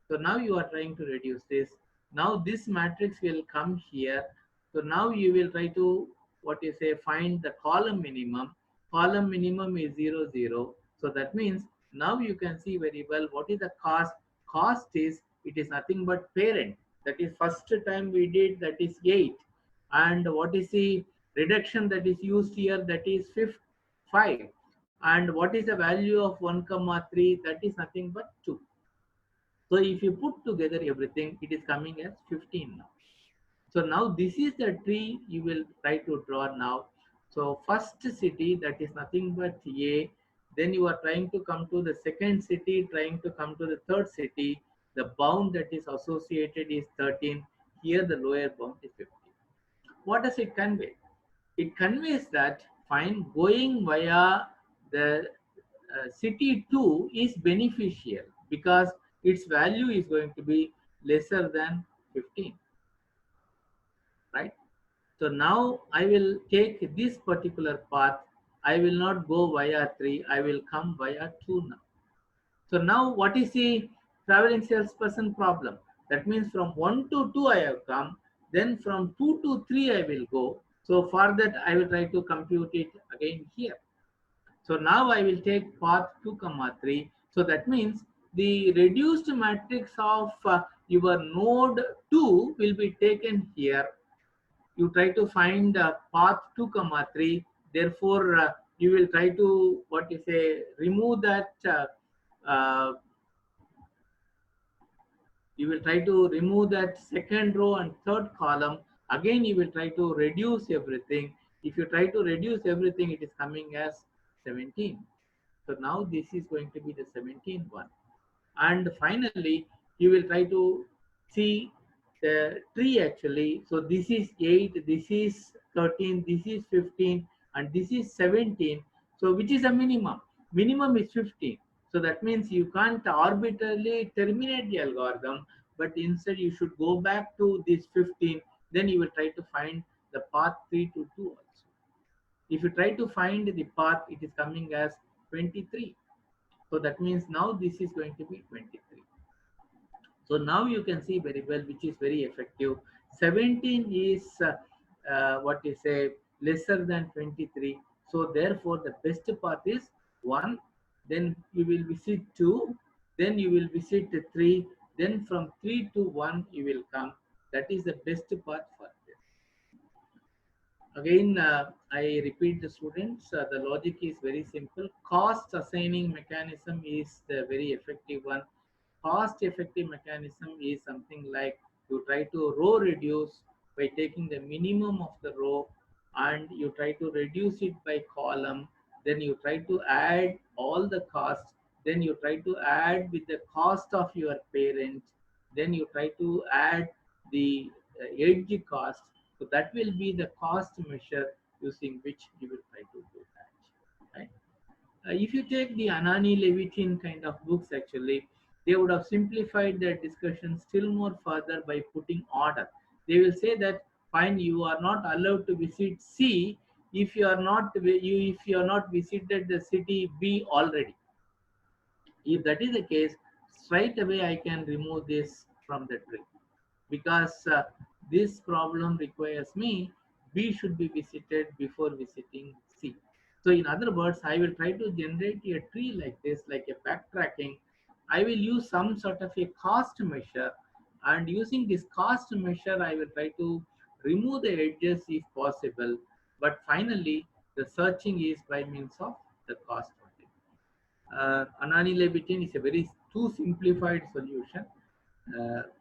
So now you are trying to reduce this. Now this matrix will come here. So now you will try to, what you say, find the column minimum. Column minimum is 0, 0. So that means now you can see very well what is the cost. Cost is, it is nothing but parent. That is first time we did, that is 8. And what is the reduction that is used here, that is 5. And what is the value of 1 comma 3, that is nothing but 2. So if you put together everything, it is coming as 15 now. So now this is the tree you will try to draw now. So first city, that is nothing but A. Then you are trying to come to the second city, trying to come to the third city. The bound that is associated is 13. Here the lower bound is 15. What does it convey? It conveys that fine, going via the city 2 is beneficial because its value is going to be lesser than 15, right? So now I will take this particular path. I will not go via 3, I will come via 2 now. So now what is the traveling salesperson problem? That means from 1 to 2 I have come, then from 2 to 3 I will go. So for that I will try to compute it again here. So now I will take path 2 comma 3. So that means the reduced matrix of your node 2 will be taken here. You try to find path 2 comma 3. Therefore you will try to, what you say, remove that uh, you will try to remove that second row and third column. Again you will try to reduce everything. If you try to reduce everything, it is coming as 17. So now this is going to be the 17 one. And finally you will try to see the tree actually. So this is 8, this is 13, this is 15, and this is 17. So which is a minimum? Minimum is 15. So that means you can't arbitrarily terminate the algorithm, but instead you should go back to this 15. Then you will try to find the path 3 to 2 also. If you try to find the path, it is coming as 23. So that means now this is going to be 23. So now you can see very well which is very effective. 17 is what you say, lesser than 23. So therefore the best path is 1. Then you will visit 2. Then you will visit 3. Then from 3 to 1 you will come. That is the best path for this. Again, I repeat the students, the logic is very simple. Cost assigning mechanism is the very effective one. Cost effective mechanism is something like you try to row reduce by taking the minimum of the row, and you try to reduce it by column. Then you try to add all the costs. Then you try to add with the cost of your parent. Then you try to add the edge cost. So that will be the cost measure using which you will try to do that. Right? If you take the Anani Levitin kind of books, actually, they would have simplified their discussion still more further by putting order. They will say that fine, you are not allowed to visit C if you are not visited the city B already. If that is the case, straight away I can remove this from the tree because This problem requires me B should be visited before visiting C. So in other words, I will try to generate a tree like this, like a backtracking. I will use some sort of a cost measure, and using this cost measure, I will try to remove the edges if possible. But finally, the searching is by means of the cost only. Anani Levitin is a very too simplified solution.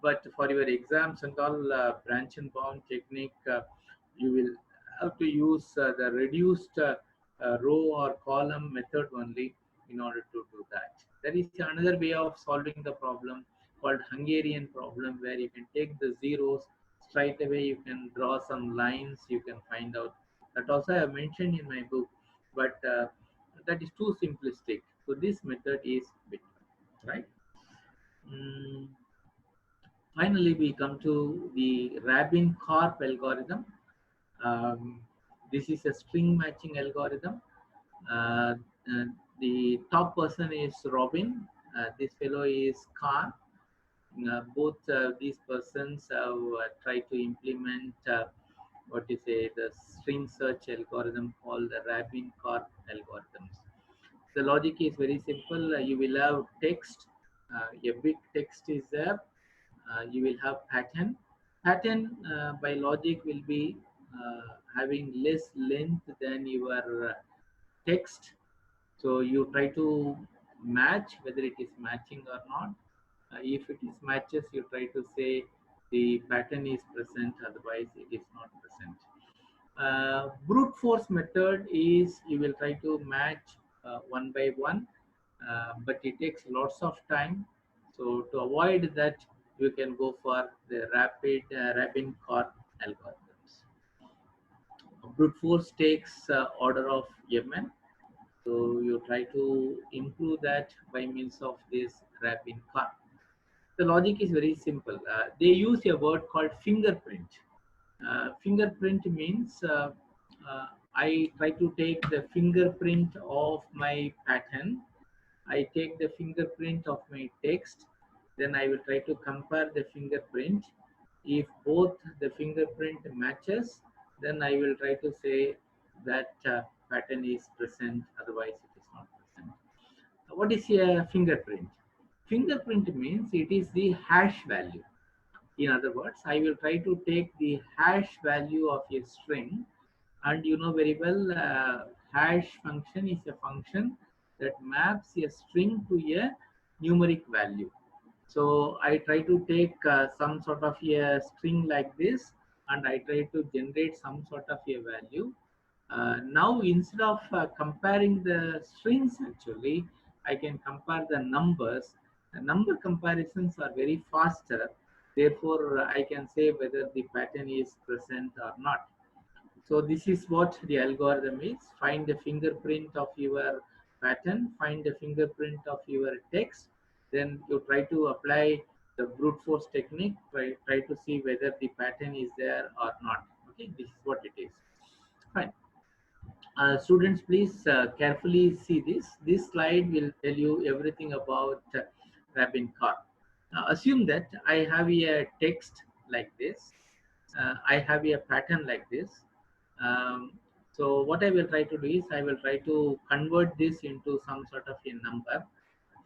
But for your exams and all, branch and bound technique, you will have to use the reduced row or column method only in order to do that. There is another way of solving the problem called Hungarian problem, where you can take the zeros straight away, you can draw some lines, you can find out. That also I have mentioned in my book, but that is too simplistic. So this method is bit right. Mm, Finally, we come to the Rabin-Karp algorithm. Um, this is a string matching algorithm. Uh, uh, the top person is Robin. This fellow is Karp. Both these persons have tried to implement what you say the string search algorithm called the Rabin-Karp algorithms. The logic is very simple. You will have text. A big text is there. You will have pattern. Pattern by logic will be having less length than your text. So you try to match whether it is matching or not. If it is matches, you try to say the pattern is present, otherwise it is not present. Brute force method is you will try to match one by one, but it takes lots of time. So to avoid that, you can go for the Rabin-Karp algorithms. Brute force takes order of Mn, so you try to improve that by means of this Rabin-Karp. The logic is very simple. They use a word called fingerprint. Fingerprint means I try to take the fingerprint of my pattern. I take the fingerprint of my text. Then I will try to compare the fingerprint. If both the fingerprint matches, then I will try to say that pattern is present, otherwise it is not present. What is a fingerprint? Fingerprint means it is the hash value. In other words, I will try to take the hash value of a string, and you know very well, hash function is a function that maps a string to a numeric value. So I try to take some sort of a string like this, and I try to generate some sort of a value. Now instead of comparing the strings, actually I can compare the numbers. The number comparisons are very faster, therefore I can say whether the pattern is present or not. So this is what the algorithm is. Find the fingerprint of your pattern, find the fingerprint of your text, then you try to apply the brute force technique, try to see whether the pattern is there or not. Okay, this is what it is. Fine. Students, please carefully see this. This slide will tell you everything about Rabin-Karp. Assume that I have a text like this. I have a pattern like this. Um, so what I will try to do is I will try to convert this into some sort of a number.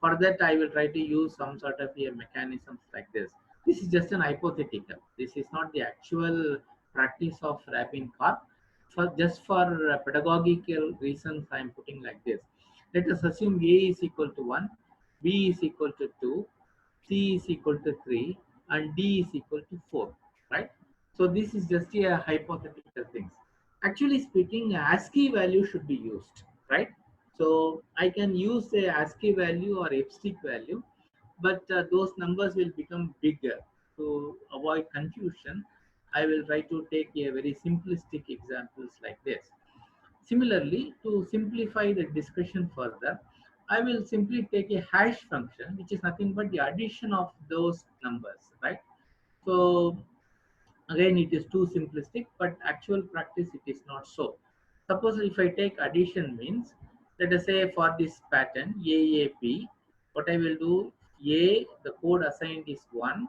For that, I will try to use some sort of a mechanisms like this. This is just an hypothetical. This is not the actual practice of Rabin-Karp. For just for pedagogical reasons, I am putting like this. Let us assume A is equal to 1, B is equal to 2, C is equal to 3, and D is equal to 4, right? So this is just a hypothetical things. Actually speaking, ASCII value should be used, right? So I can use a ASCII value or EBSTIC value, but those numbers will become bigger. To avoid confusion, I will try to take a very simplistic examples like this. Similarly, to simplify the discussion further, I will simply take a hash function, which is nothing but the addition of those numbers, right? So again, it is too simplistic, but actual practice it is not so. Suppose if I take addition means, let us say for this pattern AAP, what I will do, A, the code assigned is 1.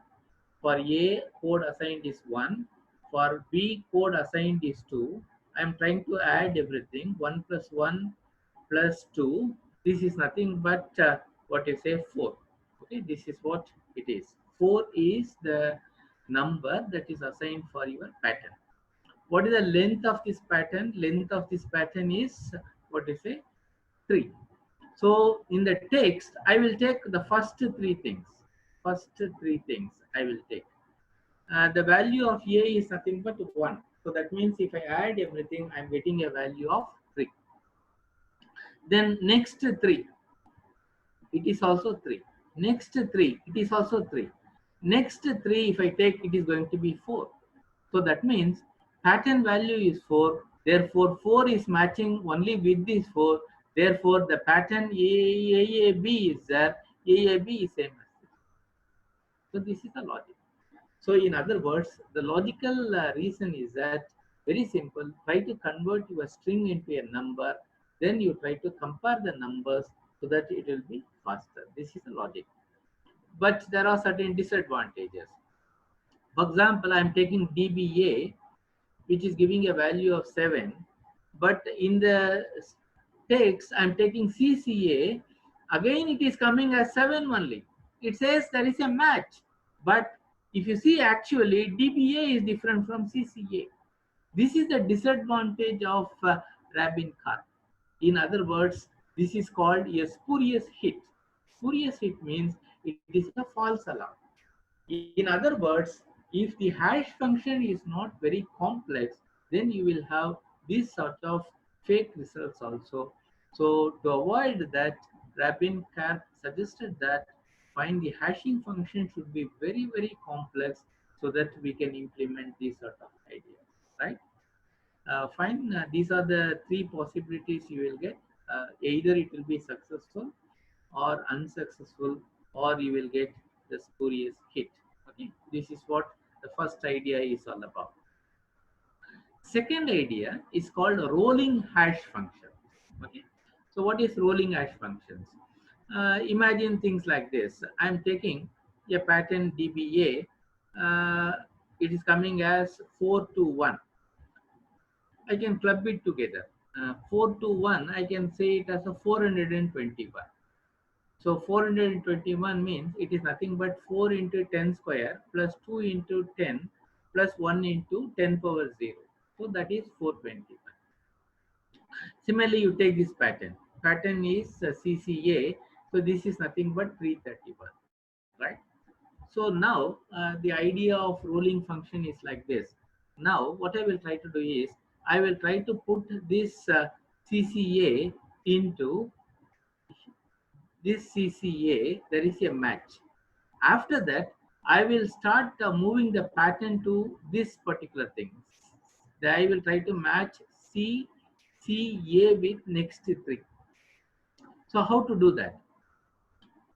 For A, code assigned is 1. for B code assigned is 2. I am trying to add everything. 1 plus 1 plus 2. This is nothing but what you say 4. Okay, this is what it is. 4 is the number that is assigned for your pattern. What is the length of this pattern? Length of this pattern is what you say 3. So in the text, I will take the first three things. First three things I will take. The value of A is nothing but 1. So that means if I add everything, I'm getting a value of 3. Then next 3, it is also 3. Next 3, it is also 3. Next 3, if I take, it is going to be 4. So that means pattern value is 4. Therefore, 4 is matching only with this 4. Therefore, the pattern AAB is there. AAB is same as this. So this is the logic. So in other words, the logical reason is that very simple. Try to convert your string into a number. Then you try to compare the numbers so that it will be faster. This is the logic. But there are certain disadvantages. For example, I am taking DBA, which is giving a value of 7. But in the text, I am taking CCA. Again, it is coming as 7 only. It says there is a match. But if you see actually, DBA is different from CCA. This is the disadvantage of Rabin-Karp. In other words, this is called a spurious hit. Spurious hit means it is a false alarm. In other words, if the hash function is not very complex, then you will have this sort of fake results also. So to avoid that, Rabin-Karp suggested that find the hashing function should be very, very complex so that we can implement these sort of ideas, right? Fine, these are the three possibilities you will get. Either it will be successful or unsuccessful, or you will get the spurious hit. Okay, this is what the first idea is all about. Second idea is called rolling hash function. Okay, so what is rolling hash functions? Imagine things like this. I'm taking a pattern DBA. Uh, it is coming as 4 to 1. I can club it together. 4 to 1, I can say it as a 421. So 421 means it is nothing but 4 into 10 square plus 2 into 10 plus 1 into 10 power 0. So that is 421. Similarly, you take this pattern. Pattern is CCA. So this is nothing but 331, right? So now the idea of rolling function is like this. Now what I will try to do is I will try to put this CCA into this CCA. There is a match. After that, I will start moving the pattern to this particular thing. Then I will try to match CCA with next 3. So how to do that?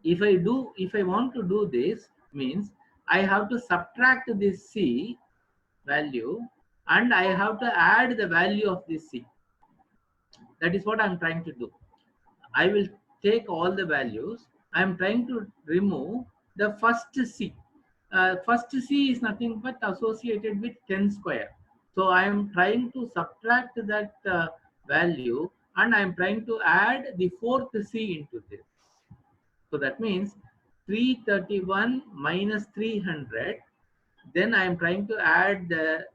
If I want to do this means I have to subtract this C value and I have to add the value of this C. That is what I'm trying to do. I will take all the values. I'm trying to remove the first C. First C is nothing but associated with 10 square. So I am trying to subtract that value and I am trying to add the fourth C into this. So that means 331 minus 300. Then I am trying to add the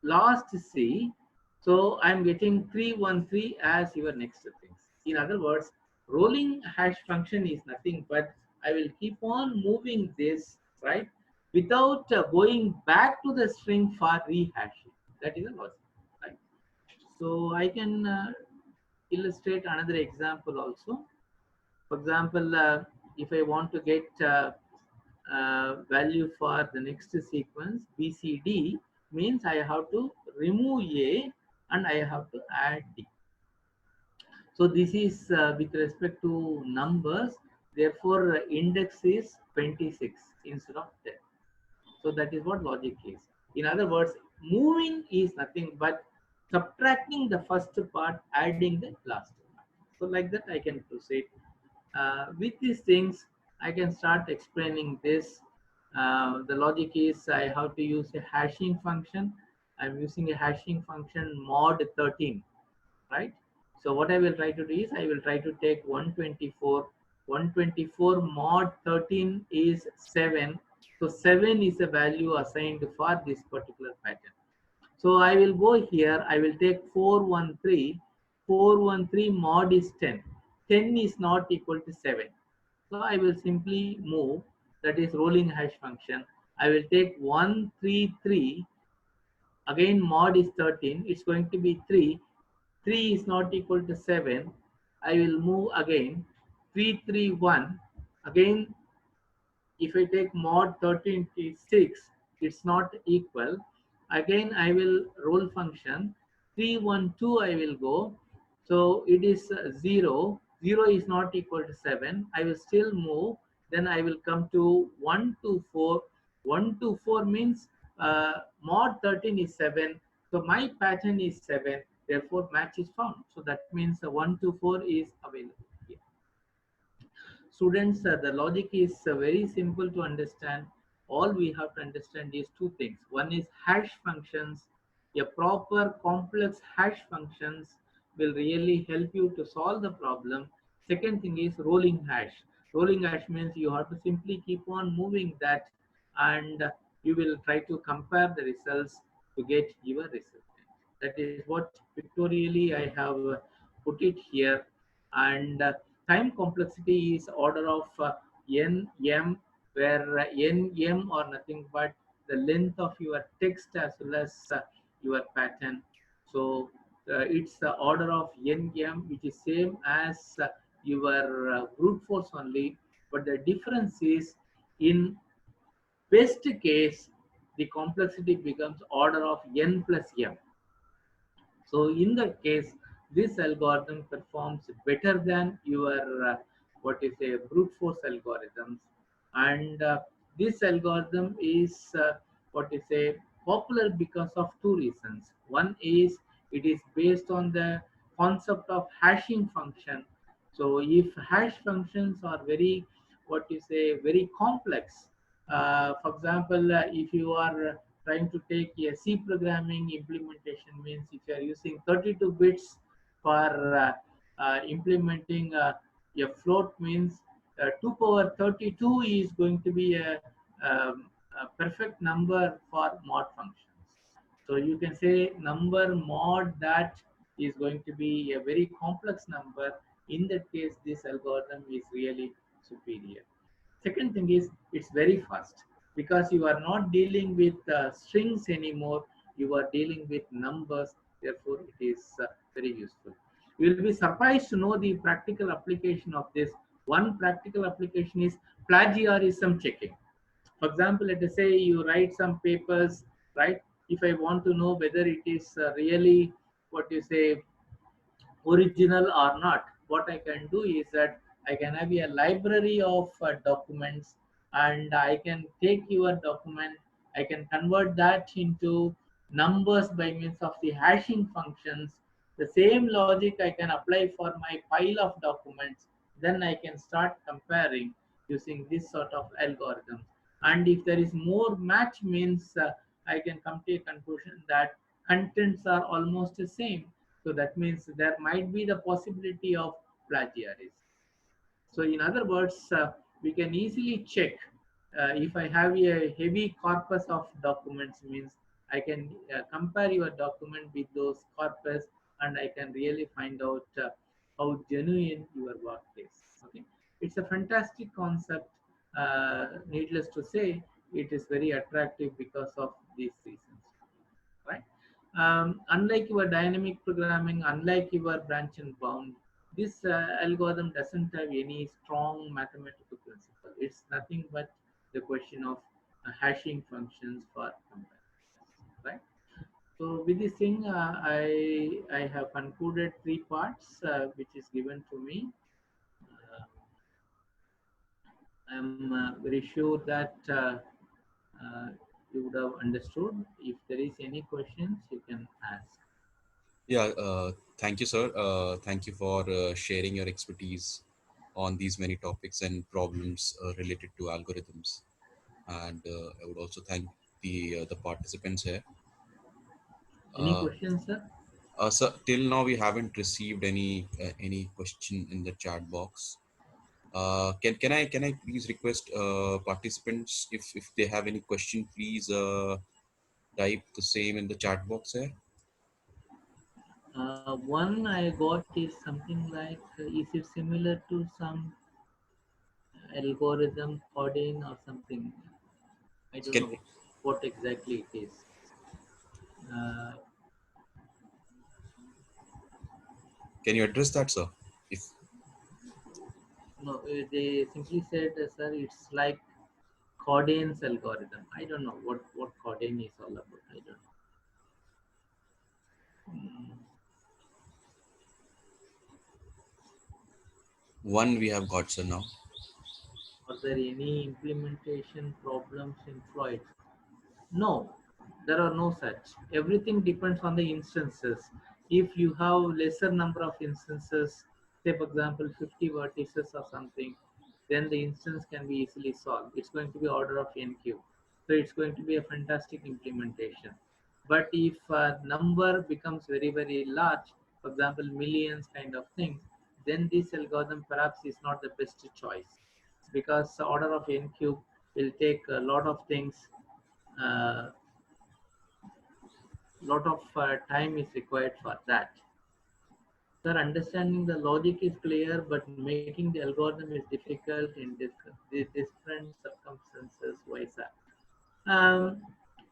last C. So I am getting 313 as your next things. In other words, rolling hash function is nothing but I will keep on moving this, right, without going back to the string for rehashing. That is the logic, right? So I can illustrate another example also. For example, if I want to get value for the next sequence BCD means I have to remove A and I have to add D. So this is with respect to numbers. Therefore, index is 26 instead of 10. So that is what logic is. In other words, moving is nothing but subtracting the first part, adding the last part. So like that I can proceed. With these things, I can start explaining this. The logic is I have to use a hashing function. I'm using a hashing function mod 13, right? So what I will try to do is I will try to take 124. 124 mod 13 is 7. So 7 is a value assigned for this particular pattern. So I will go here, I will take 413. 413 mod is 10. 10 is not equal to 7. So I will simply move, that is rolling hash function. I will take 133. Again mod is 13, it's going to be 3. 3 is not equal to 7. I will move again. 331. Again, if I take mod 13 to 6, it's not equal. Again, I will roll function. 312 I will go. So it is 0. 0 is not equal to 7. I will still move. Then I will come to 124. 124 means mod 13 is 7. So my pattern is 7. Therefore, match is found. So that means 124 is available here. Students, the logic is very simple to understand. All we have to understand is two things. One is hash functions. A proper complex hash functions will really help you to solve the problem. Second thing is rolling hash. Rolling hash means you have to simply keep on moving that, and you will try to compare the results to get your result. That is what pictorially I have put it here. And time complexity is order of n m, where n m are nothing but the length of your text as well as your pattern. So it's the order of n m, which is same as your brute force only, but the difference is in best case the complexity becomes order of n plus m. So in that case, this algorithm performs better than your what is a brute force algorithms, and this algorithm is what is a popular because of two reasons. One is it is based on the concept of hashing function. So if hash functions are very what is a very complex, for example, if you are trying to take a C programming implementation, means if you are using 32 bits for implementing a float, means 2 power 32 is going to be a perfect number for mod functions. So you can say number mod that is going to be a very complex number. In that case, this algorithm is really superior. Second thing is it's very fast because you are not dealing with strings anymore. You are dealing with numbers. Therefore, it is very useful. You will be surprised to know the practical application of this. One practical application is plagiarism checking. For example, let us say you write some papers, right? If I want to know whether it is really what you say original or not, what I can do is that I can have a library of documents, and I can take your document, I can convert that into numbers by means of the hashing functions. The same logic I can apply for my pile of documents. Then I can start comparing using this sort of algorithm. And if there is more match, means I can come to a conclusion that contents are almost the same, so that means there might be the possibility of plagiarism. So in other words, we can easily check if I have a heavy corpus of documents, means I can compare your document with those corpus, and I can really find out how genuine your work is. Okay, it's a fantastic concept. Needless to say, it is very attractive because of these reasons, right? Unlike your dynamic programming, unlike your branch and bound, this algorithm doesn't have any strong mathematical principle. It's nothing but the question of hashing functions for comparison, right? So with this thing, I have concluded three parts which is given to me. Uh, I'm very sure that you would have understood. If there is any questions, you can ask. Yeah, thank you, sir. Thank you for sharing your expertise on these many topics and problems related to algorithms. And I would also thank the participants here. Any Uh, questions, sir? so till now we haven't received any question in the chat box. Can I please request participants, if they have any question, please type the same in the chat box here. One I got is something like, is it similar to some algorithm coding or something? I don't Can know what exactly it is. Uh, can you address that, sir? If no, they simply said, sir, it's like Caudane's algorithm. I don't know what Caudane is all about. I don't know. Mm. one we have got, sir, now. Are there any implementation problems in Floyd? No, there are no such. Everything depends on the instances. If you have lesser number of instances, say for example 50 vertices or something, then the instance can be easily solved. It's going to be order of n cube. So it's going to be a fantastic implementation. But if a number becomes very, very large, for example, millions kind of things, then this algorithm perhaps is not the best choice, because the order of n cube will take a lot of things, uh, lot of time is required for that. Sir, understanding the logic is clear, but making the algorithm is difficult in different circumstances. Why, sir? Um,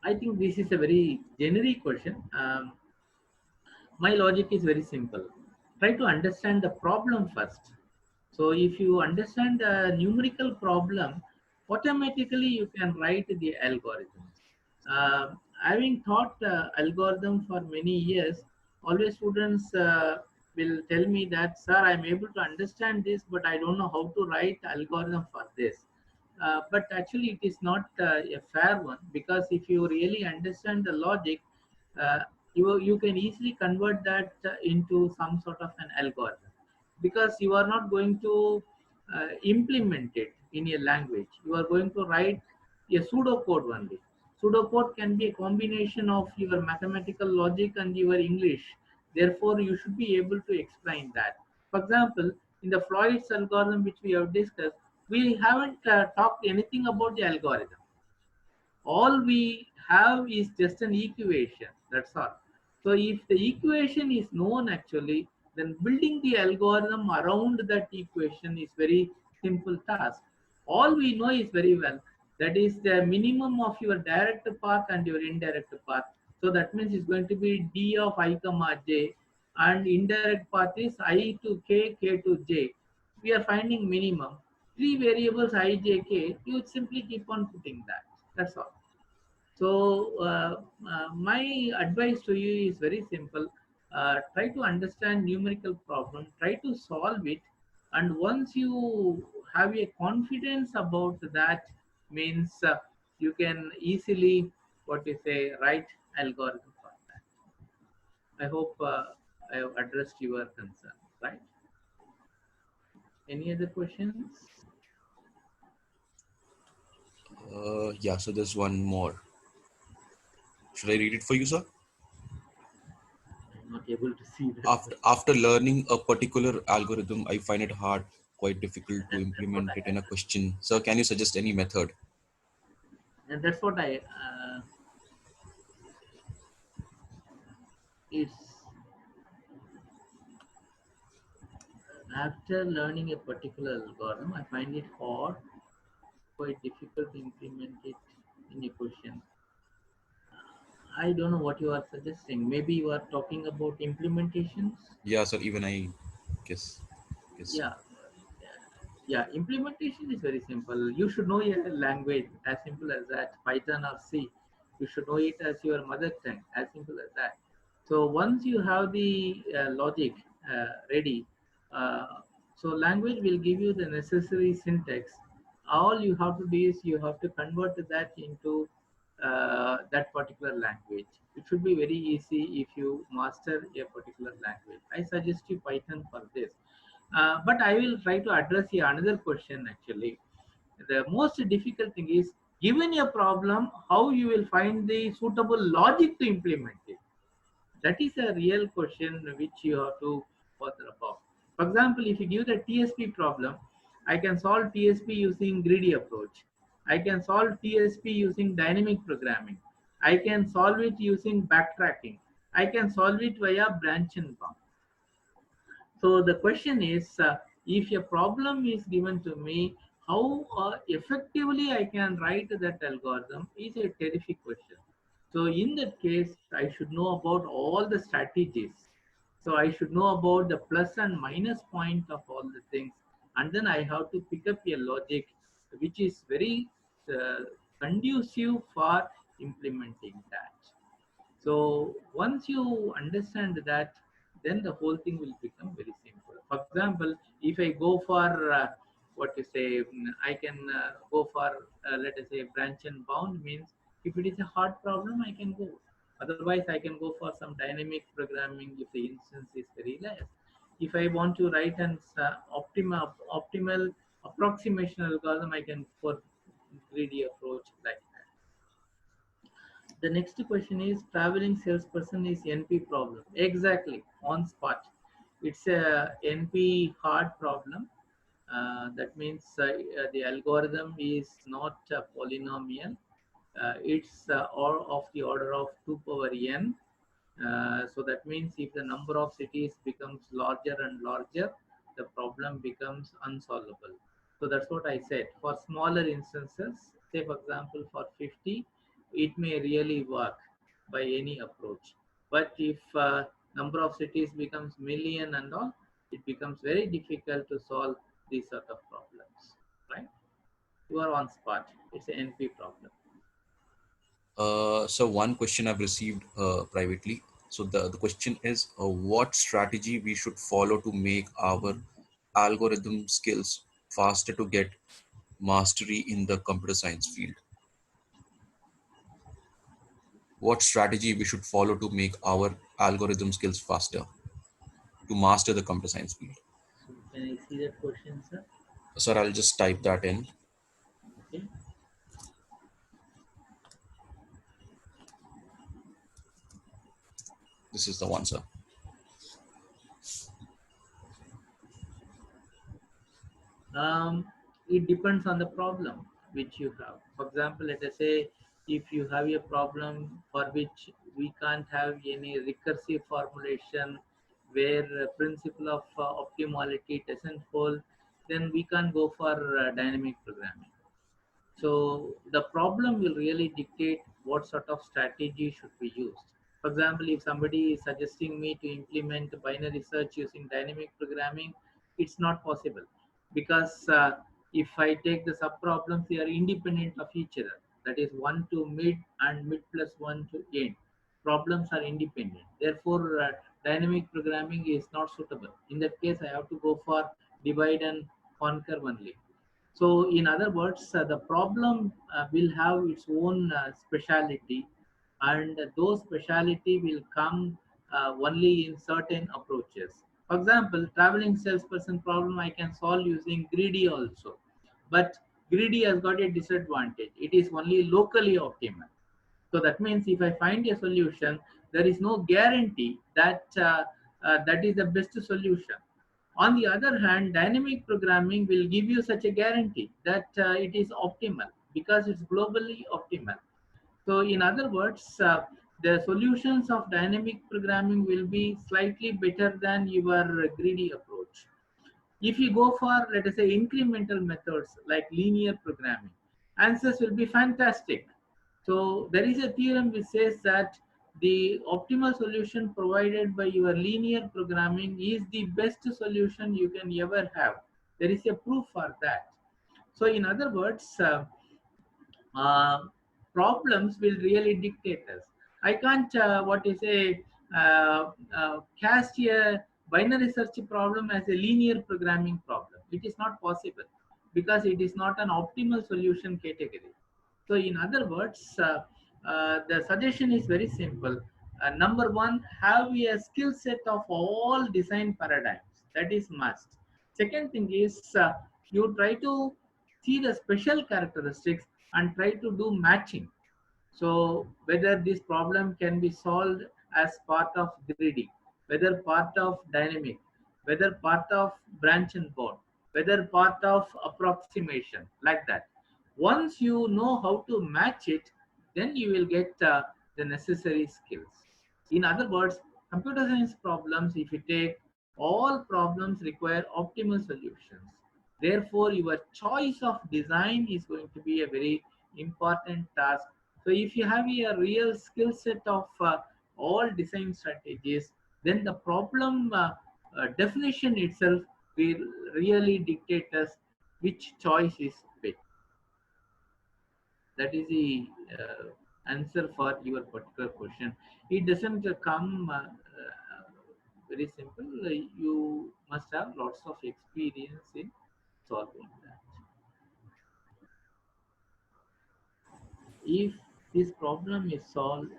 I think this is a very generic question. My logic is very simple. Try to understand the problem first. So if you understand the numerical problem, automatically you can write the algorithms. Having taught algorithm for many years, always students will tell me that, sir, I'm able to understand this, but I don't know how to write algorithm for this. But actually, it is not a fair one, because if you really understand the logic, uh, you can easily convert that into some sort of an algorithm, because you are not going to implement it in a language. You are going to write a pseudocode only. Pseudocode can be a combination of your mathematical logic and your English. Therefore, you should be able to explain that. For example, in the Floyd's algorithm, which we have discussed, we haven't talked anything about the algorithm. All we have is just an equation, that's all. So if the equation is known actually, then building the algorithm around that equation is very simple task. All we know is very well, that is the minimum of your direct path and your indirect path. So that means it's going to be d of I comma j, and indirect path is I to k to j. We are finding minimum three variables I j k. You simply keep on putting that, that's all. So, my advice to you is very simple. Try to understand numerical problem, try to solve it, and once you have a confidence about that, means you can easily, what you say, write algorithm for that. I hope I have addressed your concern, right? Any other questions? Yeah, so there's one more. Should I read it for you, sir? I'm not able to see that. After learning a particular algorithm, I find it hard, quite difficult to That's what implement I it in a have. question. Sir, can you suggest any method? And that's what I. It's after learning a particular algorithm, I find it hard, quite difficult to implement it in a question. I don't know what you are suggesting. Maybe you are talking about implementations. Yeah, sir. Even I guess so. Yeah, yeah. Implementation is very simple. You should know a language as simple as that, Python or C. You should know it as your mother tongue, as simple as that. So once you have the logic ready, uh, so language will give you the necessary syntax. All you have to do is you have to convert that into that particular language. It should be very easy if you master a particular language. I suggest you Python for this. But I will try to address here another question actually. The most difficult thing is, given a problem, how you will find the suitable logic to implement it. That is a real question which you have to further about. For example, if you give the TSP problem, I can solve TSP using greedy approach. I can solve TSP using dynamic programming. I can solve it using backtracking. I can solve it via branch and bound. So the question is, if a problem is given to me, how effectively I can write that algorithm is a terrific question. So in that case, I should know about all the strategies. So I should know about the plus and minus point of all the things, and then I have to pick up a logic which is very uh, conducive for implementing that. So once you understand that, then the whole thing will become very simple. For example, if I go for what you say, I can go for let us say branch and bound means if it is a hard problem, I can go. Otherwise, I can go for some dynamic programming if the instance is very less. If I want to write an optimal approximation algorithm, I can for greedy approach like that. The next question is traveling salesperson is NP problem. Exactly, on spot. It's a NP hard problem. That means the algorithm is not polynomial. It's all of the order of 2 power n. So that means if the number of cities becomes larger and larger, the problem becomes unsolvable. So that's what I said. For smaller instances, say for example for 50, it may really work by any approach. But if number of cities becomes million and all, it becomes very difficult to solve these sort of problems, right? You are on spot. It's an NP problem. So one question I've received privately. So the question is, what strategy we should follow to make our algorithm skills faster to get mastery in the computer science field? What strategy we should follow to make our algorithm skills faster to master the computer science field? So can I see that question, sir? Sir, I'll just type that in. Okay. This is the one, sir. Um, it depends on the problem which you have. For example, let us say if you have a problem for which we can't have any recursive formulation where principle of optimality doesn't hold, then we can go for dynamic programming. So the problem will really dictate what sort of strategy should be used. For example, if somebody is suggesting me to implement binary search using dynamic programming, it's not possible because if I take the sub problems, they are independent of each other. That is one to mid and mid plus one to end. Problems are independent. Therefore, dynamic programming is not suitable. In that case, I have to go for divide and conquer only. So, in other words, the problem will have its own speciality, and those speciality will come only in certain approaches. For example, traveling salesperson problem I can solve using greedy also, but greedy has got a disadvantage. It is only locally optimal. So that means if I find a solution, there is no guarantee that that is the best solution. On the other hand, dynamic programming will give you such a guarantee that it is optimal because it's globally optimal. So in other words, the solutions of dynamic programming will be slightly better than your greedy approach. If you go for, let us say, incremental methods like linear programming, answers will be fantastic. So there is a theorem which says that the optimal solution provided by your linear programming is the best solution you can ever have. There is a proof for that. So in other words, uh, problems will really dictate us. I can't, what you say, cast a binary search problem as a linear programming problem. It is not possible because it is not an optimal solution category. So, in other words, the suggestion is very simple. Number one, have a skill set of all design paradigms. That is must. Second thing is you try to see the special characteristics and try to do matching. So whether this problem can be solved as part of greedy, whether part of dynamic, whether part of branch and board, whether part of approximation, like that. Once you know how to match it, then you will get the necessary skills. In other words, computer science problems, if you take, all problems require optimal solutions. Therefore, your choice of design is going to be a very important task. So, if you have a real skill set of all design strategies, then the problem definition itself will really dictate us which choice is best. That is the answer for your particular question. It doesn't come very simple. You must have lots of experience in solving that. If this problem is solved,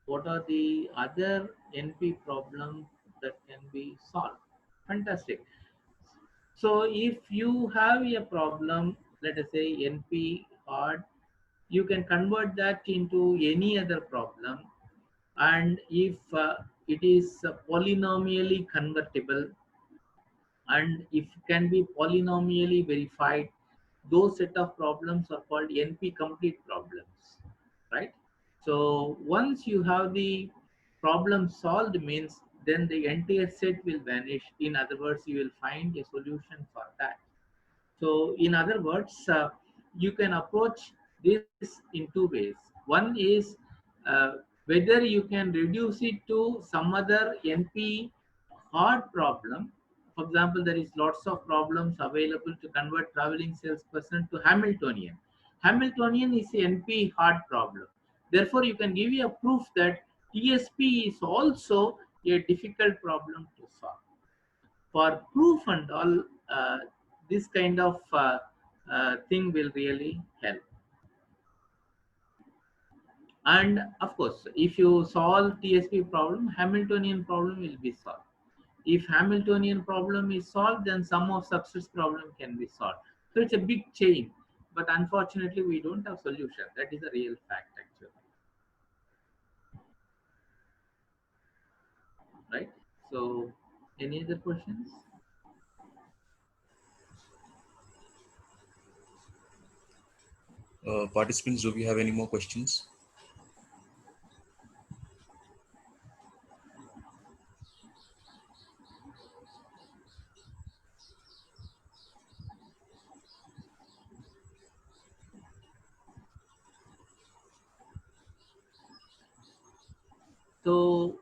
what are the other NP problems that can be solved? Fantastic. So if you have a problem, let us say NP hard, you can convert that into any other problem. And if it is polynomially convertible, and if can be polynomially verified, those set of problems are called NP complete problems, right? So once you have the problem solved means, then the entire set will vanish. In other words, you will find a solution for that. So in other words, you can approach this in two ways. One is uh, whether you can reduce it to some other NP hard problem. For example, there is lots of problems available to convert traveling salesperson to Hamiltonian. Hamiltonian is a NP hard problem. Therefore, you can give you a proof that TSP is also a difficult problem to solve. For proof and all, this kind of thing will really help. And of course, if you solve TSP problem, Hamiltonian problem will be solved. If Hamiltonian problem is solved, then sum of subsets problem can be solved. So it's a big chain, but unfortunately we don't have solution. That is a real fact actually, right? So any other questions? Participants, do we have any more questions? So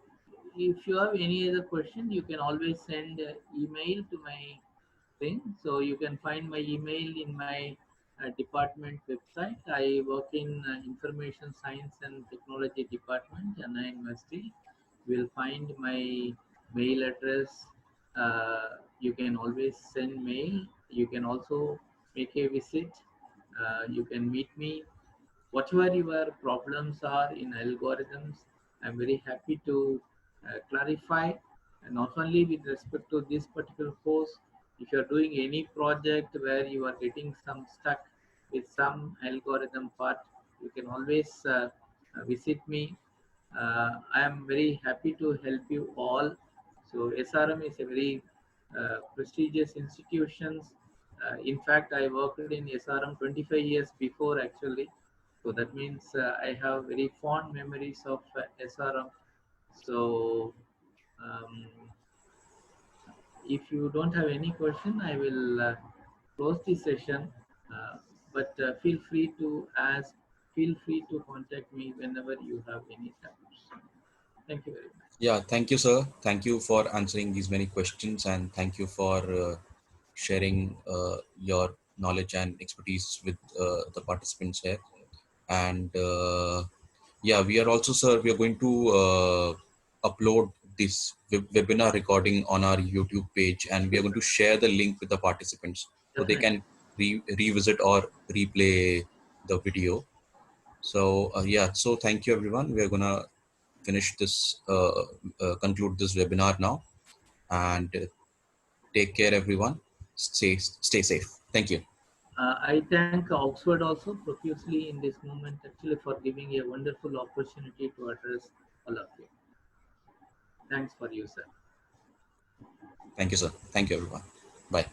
if you have any other question, you can always send email to my thing. So you can find my email in my department website. I work in information science and technology department, Chennai University. You will find my mail address. You can always send mail. You can also make a visit. You can meet me. Whatever your problems are in algorithms, I'm very happy to clarify. And not only with respect to this particular course, if you're doing any project where you are getting some stuck with some algorithm part, you can always visit me. I am very happy to help you all. So SRM is a very prestigious institution. In fact, I worked in SRM 25 years before actually. So that means I have very fond memories of SRM. So um, if you don't have any question, I will close the session. But feel free to ask, feel free to contact me whenever you have any doubts. Thank you very much. Yeah, thank you, sir. Thank you for answering these many questions, and thank you for sharing your knowledge and expertise with the participants here. And yeah, we are also, sir, we are going to upload this webinar recording on our YouTube page, and we are going to share the link with the participants so they Definitely. can revisit or replay the video. So yeah, so thank you everyone. We are gonna finish this, conclude this webinar now, and take care everyone. Stay safe. Thank you. I thank Oxford also profusely in this moment actually for giving a wonderful opportunity to address all of you. Thanks for you, sir. Thank you, sir. Thank you, everyone. Bye.